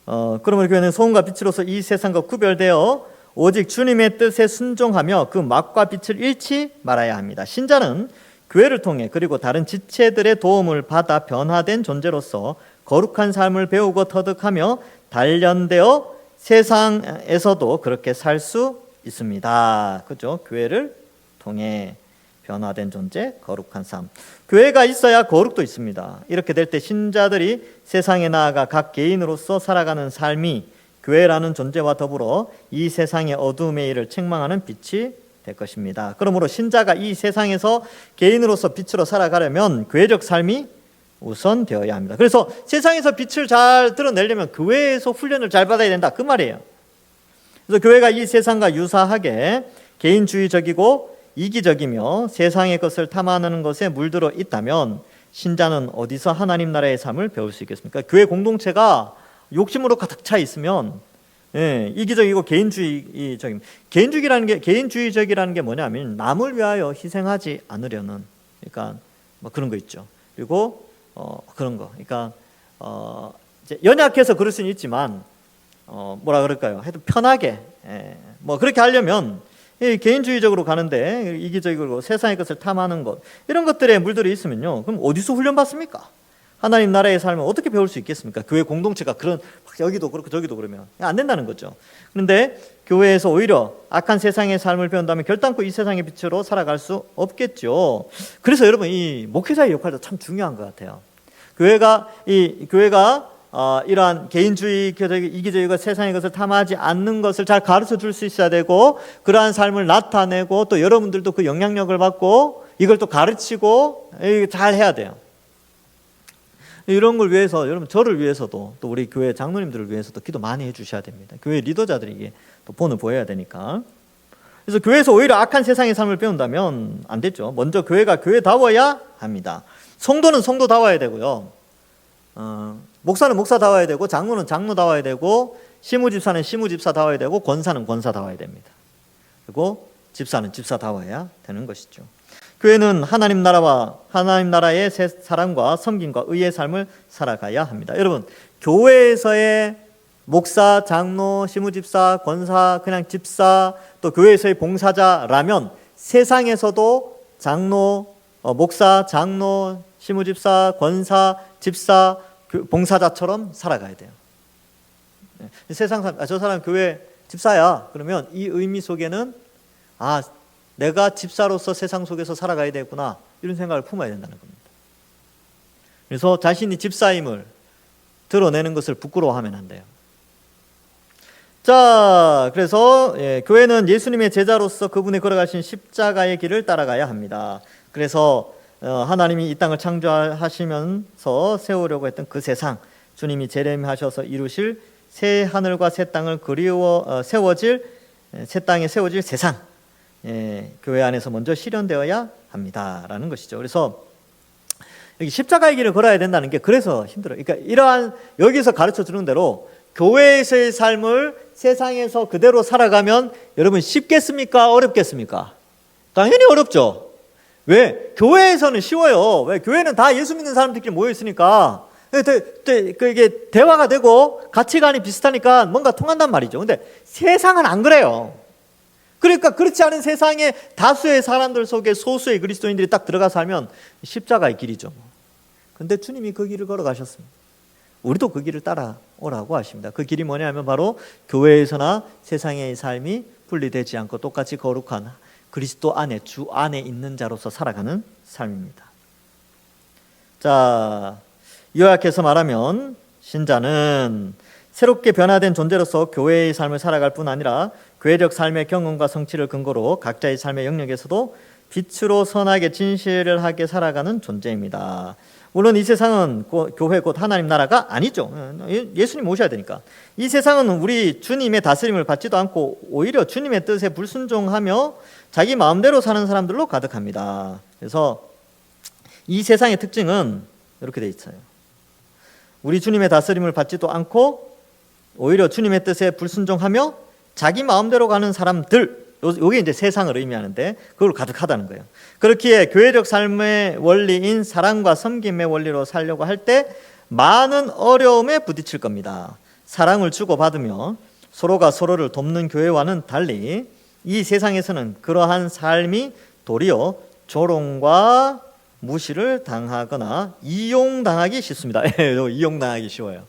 그러므로 교회는 소금과 빛으로서 이 세상과 구별되어 오직 주님의 뜻에 순종하며 그 맛과 빛을 잃지 말아야 합니다. 신자는 교회를 통해 그리고 다른 지체들의 도움을 받아 변화된 존재로서 거룩한 삶을 배우고 터득하며 단련되어 세상에서도 그렇게 살 수 있습니다. 그죠? 교회를 통해 변화된 존재, 거룩한 삶. 교회가 있어야 거룩도 있습니다. 이렇게 될 때 신자들이 세상에 나아가 각 개인으로서 살아가는 삶이 교회라는 존재와 더불어 이 세상의 어두움의 일을 책망하는 빛이 될 것입니다. 그러므로 신자가 이 세상에서 개인으로서 빛으로 살아가려면 교회적 삶이 우선 되어야 합니다. 그래서 세상에서 빛을 잘 드러내려면 교회에서 훈련을 잘 받아야 된다, 그 말이에요. 그래서 교회가 이 세상과 유사하게 개인주의적이고 이기적이며 세상의 것을 탐하는 것에 물들어 있다면 신자는 어디서 하나님 나라의 삶을 배울 수 있겠습니까? 교회 공동체가 욕심으로 가득 차 있으면 이기적이고 개인주의적이라는 게 뭐냐면 남을 위하여 희생하지 않으려는, 그러니까 뭐 그런 거 있죠. 그리고 그런 거, 그러니까 이제 연약해서 그럴 수는 있지만 뭐라 그럴까요? 하여튼 편하게 뭐 그렇게 하려면 개인주의적으로 가는데 이기적이고 세상의 것을 탐하는 것, 이런 것들에 물들어 있으면요, 그럼 어디서 훈련받습니까? 하나님 나라의 삶을 어떻게 배울 수 있겠습니까? 교회 공동체가 그런 여기도 그렇고 저기도 그러면 안 된다는 거죠. 그런데 교회에서 오히려 악한 세상의 삶을 배운다면 결단코 이 세상의 빛으로 살아갈 수 없겠죠. 그래서 여러분, 이 목회자의 역할도 참 중요한 것 같아요. 교회가 이러한 개인주의, 이기적이고 세상의 것을 탐하지 않는 것을 잘 가르쳐 줄 수 있어야 되고, 그러한 삶을 나타내고 또 여러분들도 그 영향력을 받고 이걸 또 가르치고 잘 해야 돼요. 이런 걸 위해서, 여러분, 저를 위해서도 또 우리 교회 장로님들을 위해서도 기도 많이 해주셔야 됩니다. 교회 리더자들에게 또 본을 보여야 되니까. 그래서 교회에서 오히려 악한 세상의 삶을 배운다면 안 되죠. 먼저 교회가 교회다워야 합니다. 성도는 성도다워야 되고요. 목사는 목사다워야 되고, 장로는 장로다워야 되고, 시무집사는 시무집사다워야 되고, 권사는 권사다워야 됩니다. 그리고 집사는 집사다워야 되는 것이죠. 교회는 하나님 나라의 사랑과 섬김과 의의 삶을 살아가야 합니다. 여러분, 교회에서의 목사, 장로, 시무집사, 권사, 그냥 집사, 또 교회에서의 봉사자라면 세상에서도 장로, 목사, 장로, 시무집사, 권사, 집사, 봉사자처럼 살아가야 돼요. 세상 사람, 저 사람 교회 집사야, 그러면 이 의미 속에는 내가 집사로서 세상 속에서 살아가야 되구나, 이런 생각을 품어야 된다는 겁니다. 그래서 자신이 집사임을 드러내는 것을 부끄러워하면 안 돼요. 자, 그래서 교회는 예수님의 제자로서 그분이 걸어가신 십자가의 길을 따라가야 합니다. 그래서 하나님이 이 땅을 창조하시면서 세우려고 했던 그 세상, 주님이 재림하셔서 이루실 새 하늘과 새 땅을 새 땅에 세워질 세상, 교회 안에서 먼저 실현되어야 합니다라는 것이죠. 그래서 여기 십자가의 길을 걸어야 된다는 게 그래서 힘들어요. 그러니까 이러한 여기서 가르쳐 주는 대로 교회에서의 삶을 세상에서 그대로 살아가면 여러분 쉽겠습니까? 어렵겠습니까? 당연히 어렵죠. 왜? 교회에서는 쉬워요. 왜? 교회는 다 예수 믿는 사람들끼리 모여 있으니까 이게 대화가 되고 가치관이 비슷하니까 뭔가 통한단 말이죠. 근데 세상은 안 그래요. 그러니까 그렇지 않은 세상에 다수의 사람들 속에 소수의 그리스도인들이 딱 들어가 살면 십자가의 길이죠. 그런데 주님이 그 길을 걸어가셨습니다. 우리도 그 길을 따라오라고 하십니다. 그 길이 뭐냐면 바로 교회에서나 세상의 삶이 분리되지 않고 똑같이 거룩한 그리스도 안에, 주 안에 있는 자로서 살아가는 삶입니다. 자, 요약해서 말하면 신자는 새롭게 변화된 존재로서 교회의 삶을 살아갈 뿐 아니라 교회적 삶의 경험과 성취를 근거로 각자의 삶의 영역에서도 빛으로 선하게 진실을 하게 살아가는 존재입니다. 물론 이 세상은 교회 곧 하나님 나라가 아니죠. 예수님 오셔야 되니까. 이 세상은 우리 주님의 다스림을 받지도 않고 오히려 주님의 뜻에 불순종하며 자기 마음대로 사는 사람들로 가득합니다. 그래서 이 세상의 특징은 이렇게 돼 있어요. 우리 주님의 다스림을 받지도 않고 오히려 주님의 뜻에 불순종하며 자기 마음대로 가는 사람들, 이게 이제 세상을 의미하는데 그걸 가득하다는 거예요. 그렇기에 교회적 삶의 원리인 사랑과 섬김의 원리로 살려고 할 때 많은 어려움에 부딪힐 겁니다. 사랑을 주고받으며 서로가 서로를 돕는 교회와는 달리 이 세상에서는 그러한 삶이 도리어 조롱과 무시를 당하거나 이용당하기 쉽습니다. 이용당하기 쉬워요.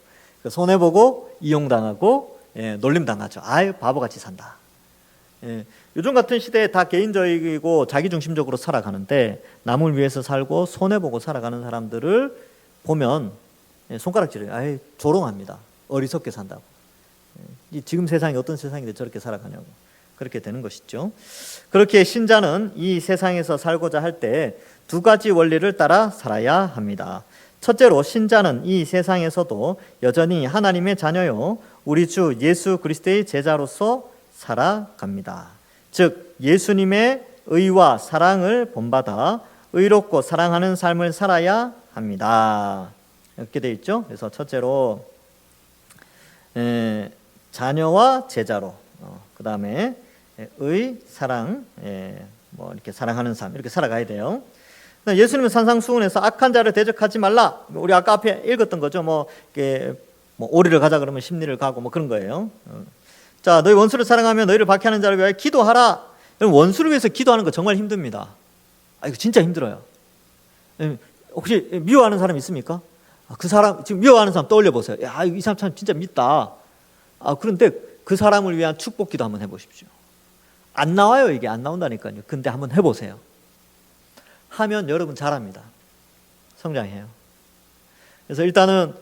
손해보고 이용당하고 놀림당하죠. 아유, 바보같이 산다. 예. 요즘 같은 시대에 다 개인적이고 자기중심적으로 살아가는데 남을 위해서 살고 손해보고 살아가는 사람들을 보면 손가락질을 아예 조롱합니다. 어리석게 산다고. 지금 세상이 어떤 세상인데 저렇게 살아가냐고. 그렇게 되는 것이죠. 그렇게 신자는 이 세상에서 살고자 할 때 두 가지 원리를 따라 살아야 합니다. 첫째로 신자는 이 세상에서도 여전히 하나님의 자녀요 우리 주 예수 그리스도의 제자로서 살아갑니다. 즉 예수님의 의와 사랑을 본받아 의롭고 사랑하는 삶을 살아야 합니다. 이렇게 되어 있죠. 그래서 첫째로 자녀와 제자로, 그 다음에 의, 사랑, 뭐 이렇게 사랑하는 삶 이렇게 살아가야 돼요. 예수님은 산상수훈에서 악한 자를 대적하지 말라. 우리 아까 앞에 읽었던 거죠. 뭐 오리를 가자 그러면 십리를 가고 뭐 그런 거예요. 자, 너희 원수를 사랑하며 너희를 박해하는 자를 위하여 기도하라. 원수를 위해서 기도하는 거 정말 힘듭니다. 이거 진짜 힘들어요. 혹시 미워하는 사람 있습니까? 그 사람 지금 미워하는 사람 떠올려 보세요. 야, 이 사람 참 진짜 밉다. 그런데 그 사람을 위한 축복기도 한번 해보십시오. 안 나와요. 이게 안 나온다니까요. 근데 한번 해보세요. 하면 여러분 잘합니다. 성장해요. 그래서 일단은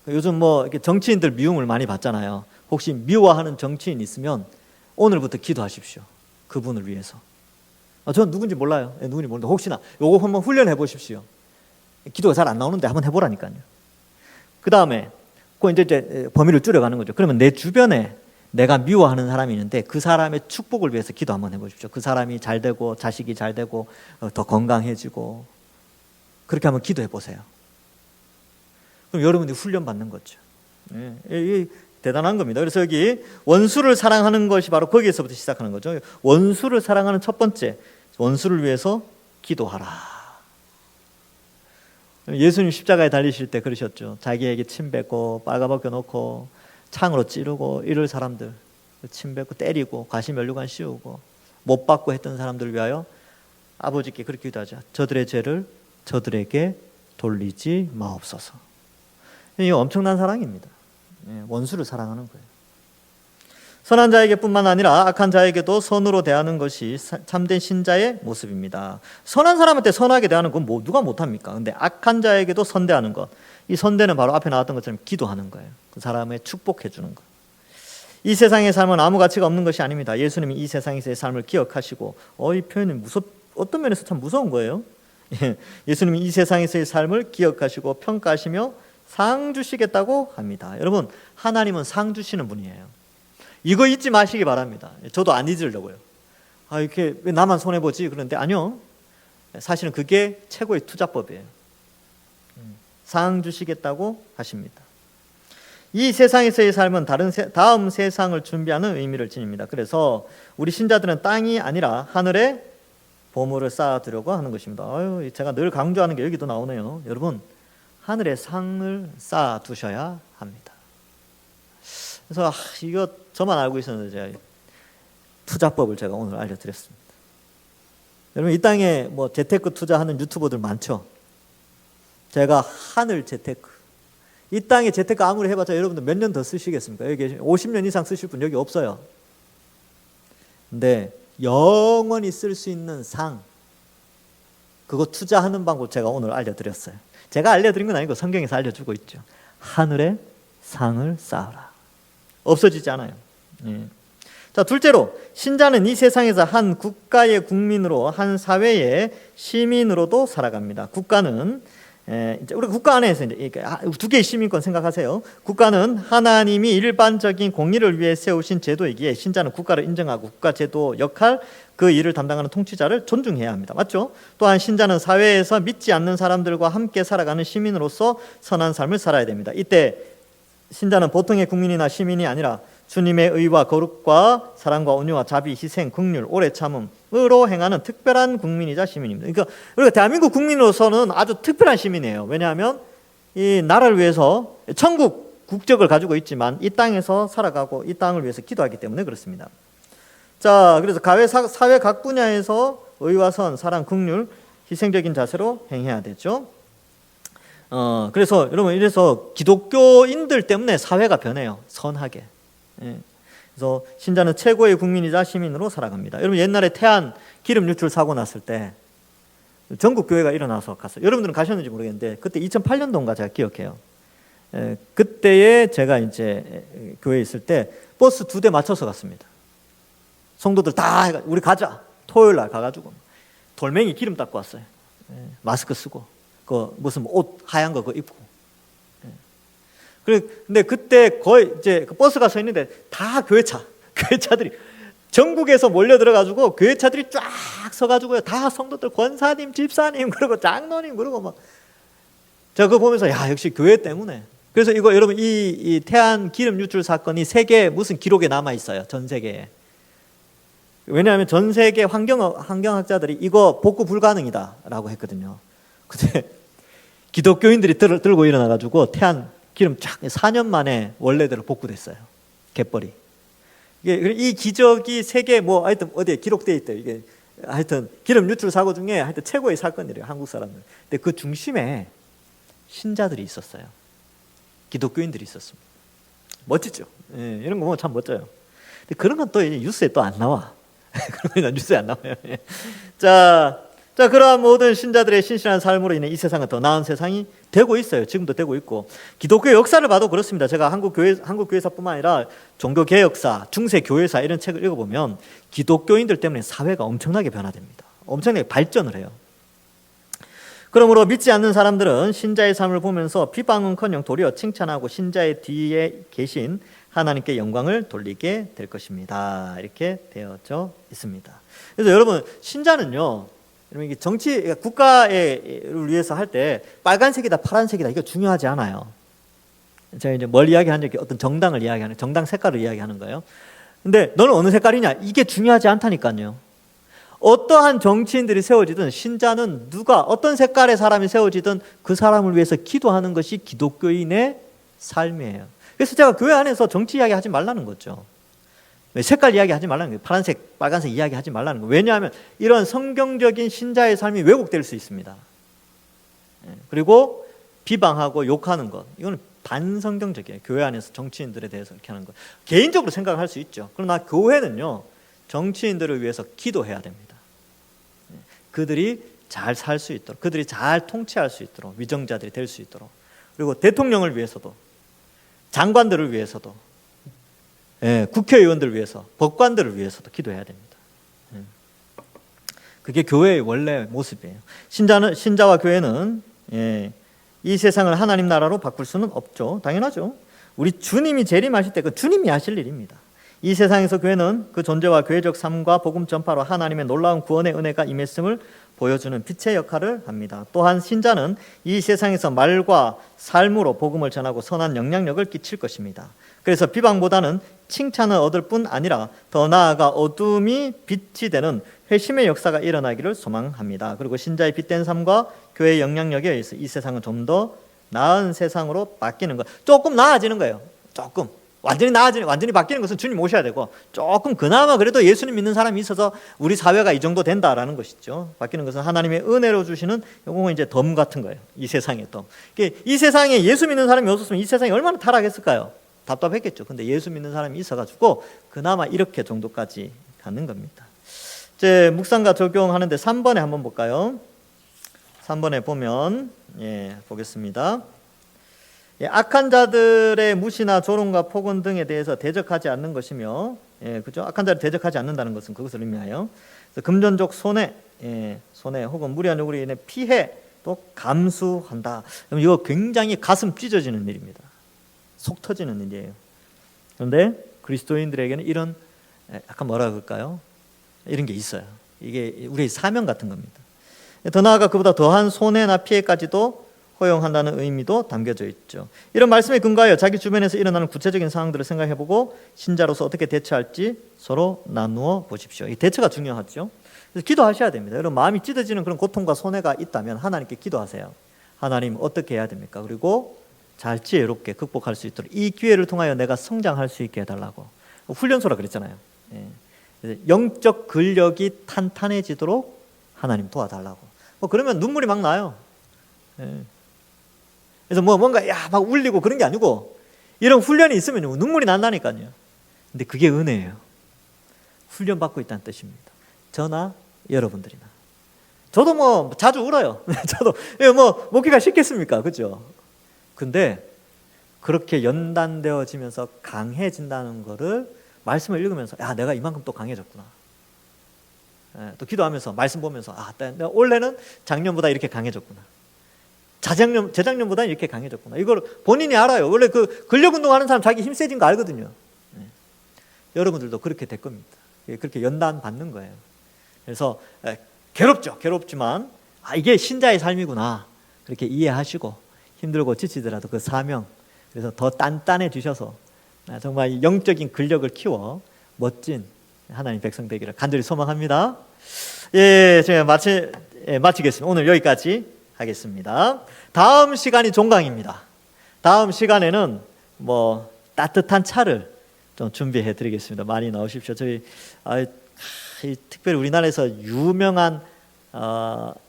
요즘 뭐 이렇게 정치인들 미움을 많이 받잖아요. 혹시 미워하는 정치인 있으면 오늘부터 기도하십시오. 그분을 위해서. 전 누군지 몰라요. 누군지 모르는데 혹시나 요거 한번 훈련해 보십시오. 기도가 잘 안 나오는데 한번 해보라니까요. 그 다음에 그 이제 범위를 줄여가는 거죠. 그러면 내 주변에 내가 미워하는 사람이 있는데 그 사람의 축복을 위해서 기도 한번 해보십시오. 그 사람이 잘 되고 자식이 잘 되고 더 건강해지고 그렇게 한번 기도해 보세요. 그럼 여러분이 훈련 받는 거죠. 이게 대단한 겁니다. 그래서 여기 원수를 사랑하는 것이 바로 거기에서부터 시작하는 거죠. 원수를 사랑하는 첫 번째, 원수를 위해서 기도하라. 예수님 십자가에 달리실 때 그러셨죠. 자기에게 침 뱉고 빨가벗겨 놓고 창으로 찌르고 이럴 사람들, 침 뱉고 때리고 가시면류관 씌우고 못 받고 했던 사람들을 위하여 아버지께 그렇게 기도하자. 저들의 죄를 저들에게 돌리지 마옵소서. 이게 엄청난 사랑입니다. 원수를 사랑하는 거예요. 선한 자에게뿐만 아니라 악한 자에게도 선으로 대하는 것이 참된 신자의 모습입니다. 선한 사람한테 선하게 대하는 건 누가 못합니까? 근데 악한 자에게도 선대하는 것, 이 선대는 바로 앞에 나왔던 것처럼 기도하는 거예요. 그 사람의 축복해 주는 것. 이 세상의 삶은 아무 가치가 없는 것이 아닙니다. 예수님이 이 세상에서의 삶을 기억하시고 이 표현이 어떤 면에서 참 무서운 거예요. 예수님이 이 세상에서의 삶을 기억하시고 평가하시며 상 주시겠다고 합니다. 여러분, 하나님은 상 주시는 분이에요. 이거 잊지 마시기 바랍니다. 저도 안 잊으려고요. 이렇게 왜 나만 손해보지? 그런데 아니요. 사실은 그게 최고의 투자법이에요. 상 주시겠다고 하십니다. 이 세상에서의 삶은 다음 세상을 준비하는 의미를 지닙니다. 그래서 우리 신자들은 땅이 아니라 하늘에 보물을 쌓아두려고 하는 것입니다. 제가 늘 강조하는 게 여기도 나오네요. 여러분, 하늘에 상을 쌓아두셔야 합니다. 그래서 이거 저만 알고 있었는데 제가 투자법을 제가 오늘 알려드렸습니다. 여러분, 이 땅에 뭐 재테크 투자하는 유튜버들 많죠. 제가 하늘 재테크, 이 땅에 재테크 아무리 해봤자 여러분들 몇 년 더 쓰시겠습니까? 여기 50년 이상 쓰실 분 여기 없어요. 근데 영원히 쓸 수 있는 상, 그거 투자하는 방법 제가 오늘 알려드렸어요. 제가 알려드린 건 아니고 성경에서 알려주고 있죠. 하늘에 상을 쌓아라. 없어지지 않아요. 자, 둘째로 신자는 이 세상에서 한 국가의 국민으로, 한 사회의 시민으로도 살아갑니다. 국가는 이제 우리 국가 안에서 이제 두 개의 시민권 생각하세요. 국가는 하나님이 일반적인 공의를 위해 세우신 제도이기에 신자는 국가를 인정하고 국가 제도 역할, 그 일을 담당하는 통치자를 존중해야 합니다. 맞죠? 또한 신자는 사회에서 믿지 않는 사람들과 함께 살아가는 시민으로서 선한 삶을 살아야 됩니다. 이때 신자는 보통의 국민이나 시민이 아니라 주님의 의와 거룩과 사랑과 온유와 자비, 희생, 긍휼, 오래 참음으로 행하는 특별한 국민이자 시민입니다. 그러니까 우리가 대한민국 국민으로서는 아주 특별한 시민이에요. 왜냐하면 이 나라를 위해서 천국 국적을 가지고 있지만 이 땅에서 살아가고 이 땅을 위해서 기도하기 때문에 그렇습니다. 자, 그래서 사회 각 분야에서 의와 선, 사랑, 긍휼, 희생적인 자세로 행해야 되죠. 그래서 여러분, 이래서 기독교인들 때문에 사회가 변해요. 선하게. 그래서 신자는 최고의 국민이자 시민으로 살아갑니다. 여러분 옛날에 태안 기름 유출 사고 났을 때 전국 교회가 일어나서 갔어요. 여러분들은 가셨는지 모르겠는데 그때 2008년도인가 제가 기억해요. 그때에 제가 이제 교회에 있을 때 버스 2대 맞춰서 갔습니다. 성도들 다 우리 가자. 토요일 날 가가지고 돌멩이 기름 닦고 왔어요. 마스크 쓰고 그 무슨 옷 하얀 거 그거 입고. 근데 그때 거의 이제 그 버스가 서 있는데 다 교회차들이 전국에서 몰려 들어가지고 교회차들이 쫙 서가지고요. 다 성도들 권사님, 집사님, 그리고 장로님, 그리고 막 제가 그거 보면서 야 역시 교회 때문에. 그래서 이거 여러분 이 태안 기름 유출 사건이 세계 무슨 기록에 남아 있어요. 전 세계에. 왜냐하면 전 세계 환경학자들이 이거 복구 불가능이다라고 했거든요. 근데 기독교인들이 들고 일어나가지고 태안 기름 쫙 4년 만에 원래대로 복구됐어요. 갯벌이. 이 기적이 세계 뭐 하여튼 어디에 기록돼 있대요. 이게 하여튼 기름 유출 사고 중에 하여튼 최고의 사건이래요. 한국 사람들. 근데 그 중심에 신자들이 있었어요. 기독교인들이 있었습니다. 멋지죠. 예, 이런 거 보면 참 멋져요. 근데 그런 건 또 뉴스에 또 안 나와. 그런 건 뉴스에 안 나와요. 예. 자, 그러한 모든 신자들의 신실한 삶으로 인해 이 세상은 더 나은 세상이 되고 있어요. 지금도 되고 있고. 기독교 역사를 봐도 그렇습니다. 제가 한국 교회사뿐만 아니라 종교 개혁사, 중세 교회사 이런 책을 읽어보면 기독교인들 때문에 사회가 엄청나게 변화됩니다. 엄청나게 발전을 해요. 그러므로 믿지 않는 사람들은 신자의 삶을 보면서 비방은커녕 도리어 칭찬하고 신자의 뒤에 계신 하나님께 영광을 돌리게 될 것입니다. 이렇게 되어져 있습니다. 그래서 여러분 신자는요, 여러분 이게 정치 국가를 위해서 할 때 빨간색이다 파란색이다 이거 중요하지 않아요. 제가 이제 뭘 이야기하는 적이 어떤 정당을 이야기하는 정당 색깔을 이야기하는 거예요. 근데 너는 어느 색깔이냐 이게 중요하지 않다니까요. 어떠한 정치인들이 세워지든 신자는 누가 어떤 색깔의 사람이 세워지든 그 사람을 위해서 기도하는 것이 기독교인의 삶이에요. 그래서 제가 교회 안에서 정치 이야기 하지 말라는 거죠. 색깔 이야기 하지 말라는 거예요. 파란색, 빨간색 이야기 하지 말라는 거예요. 왜냐하면 이런 성경적인 신자의 삶이 왜곡될 수 있습니다. 그리고 비방하고 욕하는 것, 이건 반성경적이에요. 교회 안에서 정치인들에 대해서 이렇게 하는 것. 개인적으로 생각할 수 있죠. 그러나 교회는요, 정치인들을 위해서 기도해야 됩니다. 그들이 잘 살 수 있도록, 그들이 잘 통치할 수 있도록, 위정자들이 될 수 있도록, 그리고 대통령을 위해서도, 장관들을 위해서도, 국회의원들을 위해서, 법관들을 위해서도 기도해야 됩니다. 그게 교회의 원래 모습이에요. 신자와 교회는 이 세상을 하나님 나라로 바꿀 수는 없죠. 당연하죠. 우리 주님이 재림하실 때 그 주님이 하실 일입니다. 이 세상에서 교회는 그 존재와 교회적 삶과 복음 전파로 하나님의 놀라운 구원의 은혜가 임했음을 보여주는 빛의 역할을 합니다. 또한 신자는 이 세상에서 말과 삶으로 복음을 전하고 선한 영향력을 끼칠 것입니다. 그래서 비방보다는 칭찬을 얻을 뿐 아니라 더 나아가 어둠이 빛이 되는 회심의 역사가 일어나기를 소망합니다. 그리고 신자의 빛된 삶과 교회의 영향력에 의해서 이 세상은 좀 더 나은 세상으로 바뀌는 것. 조금 나아지는 거예요. 조금. 완전히 바뀌는 것은 주님 오셔야 되고 조금 그나마 그래도 예수님 믿는 사람이 있어서 우리 사회가 이 정도 된다라는 것이죠. 바뀌는 것은 하나님의 은혜로 주시는 요거는 이제 덤 같은 거예요. 이 세상에 덤. 이 세상에 예수 믿는 사람이 없었으면 이 세상이 얼마나 타락했을까요? 답답했겠죠. 근데 예수 믿는 사람이 있어가지고 그나마 이렇게 정도까지 가는 겁니다. 이제 묵상과 적용하는데 3번에 한번 볼까요? 3번에 보면 보겠습니다. 악한 자들의 무시나 조롱과 폭언 등에 대해서 대적하지 않는 것이며, 그죠? 악한 자를 대적하지 않는다는 것은 그것을 의미하여 금전적 손해 혹은 무리한 요구로 인해 피해도 감수한다. 이거 굉장히 가슴 찢어지는 일입니다. 속 터지는 일이에요. 그런데 그리스도인들에게는 이런 약간 뭐라 그럴까요? 이런 게 있어요. 이게 우리의 사명 같은 겁니다. 더 나아가 그보다 더한 손해나 피해까지도 허용한다는 의미도 담겨져 있죠. 이런 말씀에 근거하여 자기 주변에서 일어나는 구체적인 상황들을 생각해보고 신자로서 어떻게 대처할지 서로 나누어 보십시오. 이 대처가 중요하죠. 그래서 기도하셔야 됩니다. 여러분 마음이 찢어지는 그런 고통과 손해가 있다면 하나님께 기도하세요. 하나님 어떻게 해야 됩니까? 그리고 잘 지혜롭게 극복할 수 있도록 이 기회를 통하여 내가 성장할 수 있게 해달라고. 훈련소라 그랬잖아요. 영적 근력이 탄탄해지도록 하나님 도와달라고. 그러면 눈물이 막 나요. 그래서 뭔가 막 울리고 그런 게 아니고 이런 훈련이 있으면 눈물이 난다니까요. 근데 그게 은혜예요. 훈련받고 있다는 뜻입니다. 저나 여러분들이나. 저도 뭐 자주 울어요. 저도 뭐 먹기가 쉽겠습니까? 그죠? 근데 그렇게 연단되어지면서 강해진다는 거를 말씀을 읽으면서 야, 내가 이만큼 또 강해졌구나. 또 기도하면서 말씀 보면서 내가 원래는 작년보다 이렇게 강해졌구나. 재작년보다 이렇게 강해졌구나. 이걸 본인이 알아요. 원래 그 근력 운동하는 사람 자기 힘 세진 거 알거든요. 여러분들도 그렇게 될 겁니다. 그렇게 연단 받는 거예요. 그래서 괴롭죠. 괴롭지만 이게 신자의 삶이구나. 그렇게 이해하시고 힘들고 지치더라도 그 사명, 그래서 더 단단해지셔서 정말 영적인 근력을 키워 멋진 하나님 백성 되기를 간절히 소망합니다. 제가 마치겠습니다. 오늘 여기까지 하겠습니다. 다음 시간이 종강입니다. 다음 시간에는 뭐 따뜻한 차를 좀 준비해 드리겠습니다. 많이 나오십시오. 저희 특별히 우리나라에서 유명한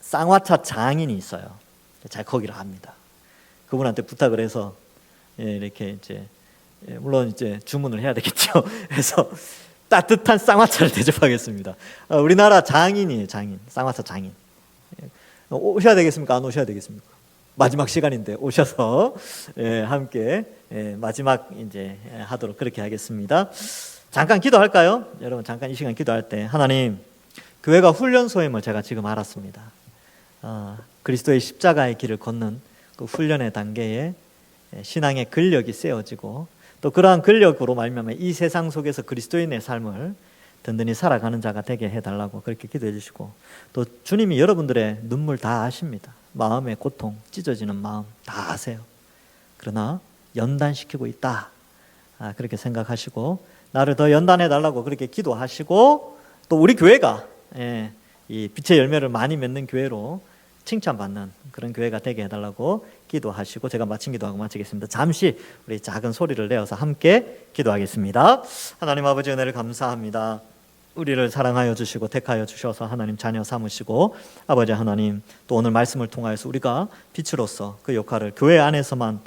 쌍화차 장인이 있어요. 제가 거기를 압니다. 그분한테 부탁을 해서 이렇게 이제 물론 이제 주문을 해야 되겠죠. 그래서 따뜻한 쌍화차를 대접하겠습니다. 우리나라 장인이에요. 장인, 쌍화차 장인. 오셔야 되겠습니까? 안 오셔야 되겠습니까? 마지막 시간인데 오셔서 함께 마지막 이제 하도록 그렇게 하겠습니다. 잠깐 기도할까요? 여러분 잠깐 이 시간 기도할 때 하나님, 교회가 훈련소임을 제가 지금 알았습니다. 그리스도의 십자가의 길을 걷는 그 훈련의 단계에 신앙의 근력이 세워지고 또 그러한 근력으로 말미암아 이 세상 속에서 그리스도인의 삶을 든든히 살아가는 자가 되게 해달라고 그렇게 기도해 주시고, 또 주님이 여러분들의 눈물 다 아십니다. 마음의 고통, 찢어지는 마음 다 아세요. 그러나 연단시키고 있다, 그렇게 생각하시고 나를 더 연단해 달라고 그렇게 기도하시고, 또 우리 교회가 이 빛의 열매를 많이 맺는 교회로 칭찬받는 그런 교회가 되게 해달라고 기도하시고, 제가 마친 기도하고 마치겠습니다. 잠시 우리 작은 소리를 내어서 함께 기도하겠습니다. 하나님 아버지, 은혜를 감사합니다. 우리를 사랑하여 주시고 택하여 주셔서 하나님 자녀 삼으시고, 아버지 하나님, 또 오늘 말씀을 통하여서 우리가 빛으로서 그 역할을 교회 안에서만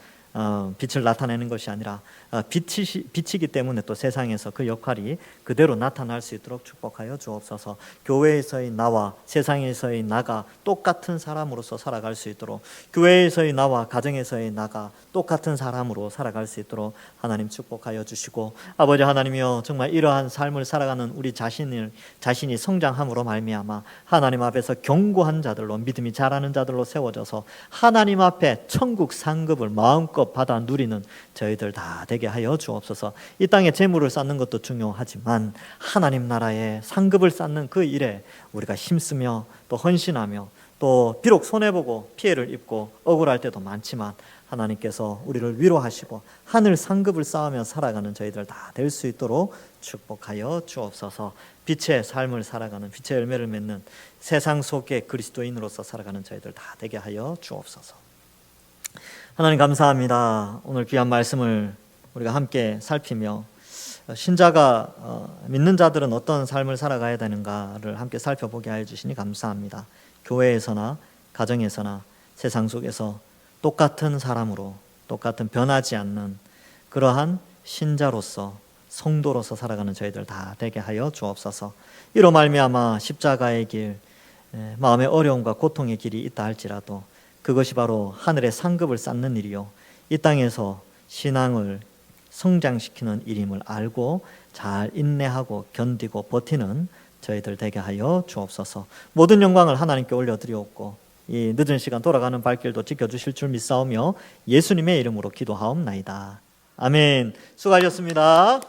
빛을 나타내는 것이 아니라 빛이기 때문에 또 세상에서 그 역할이 그대로 나타날 수 있도록 축복하여 주옵소서. 교회에서의 나와 세상에서의 나가 똑같은 사람으로서 살아갈 수 있도록, 교회에서의 나와 가정에서의 나가 똑같은 사람으로 살아갈 수 있도록 하나님 축복하여 주시고, 아버지 하나님이여, 정말 이러한 삶을 살아가는 우리 자신이 성장함으로 말미암아 하나님 앞에서 견고한 자들로, 믿음이 자라는 자들로 세워져서 하나님 앞에 천국 상급을 마음껏 받아 누리는 저희들 다 되게 하여 주옵소서. 이 땅에 재물을 쌓는 것도 중요하지만 하나님 나라에 상급을 쌓는 그 일에 우리가 힘쓰며 또 헌신하며, 또 비록 손해보고 피해를 입고 억울할 때도 많지만 하나님께서 우리를 위로하시고 하늘 상급을 쌓으며 살아가는 저희들 다 될 수 있도록 축복하여 주옵소서. 빛의 삶을 살아가는, 빛의 열매를 맺는 세상 속의 그리스도인으로서 살아가는 저희들 다 되게 하여 주옵소서. 하나님 감사합니다. 오늘 귀한 말씀을 우리가 함께 살피며 신자가 믿는 자들은 어떤 삶을 살아가야 되는가를 함께 살펴보게 하여 주시니 감사합니다. 교회에서나 가정에서나 세상 속에서 똑같은 사람으로, 똑같은 변하지 않는 그러한 신자로서, 성도로서 살아가는 저희들 다 되게 하여 주옵소서. 이로 말미암아 십자가의 길, 마음의 어려움과 고통의 길이 있다 할지라도 그것이 바로 하늘의 상급을 쌓는 일이요, 이 땅에서 신앙을 성장시키는 일임을 알고 잘 인내하고 견디고 버티는 저희들 되게 하여 주옵소서. 모든 영광을 하나님께 올려드리옵고 이 늦은 시간 돌아가는 발길도 지켜주실 줄 믿사오며 예수님의 이름으로 기도하옵나이다. 아멘. 수고하셨습니다.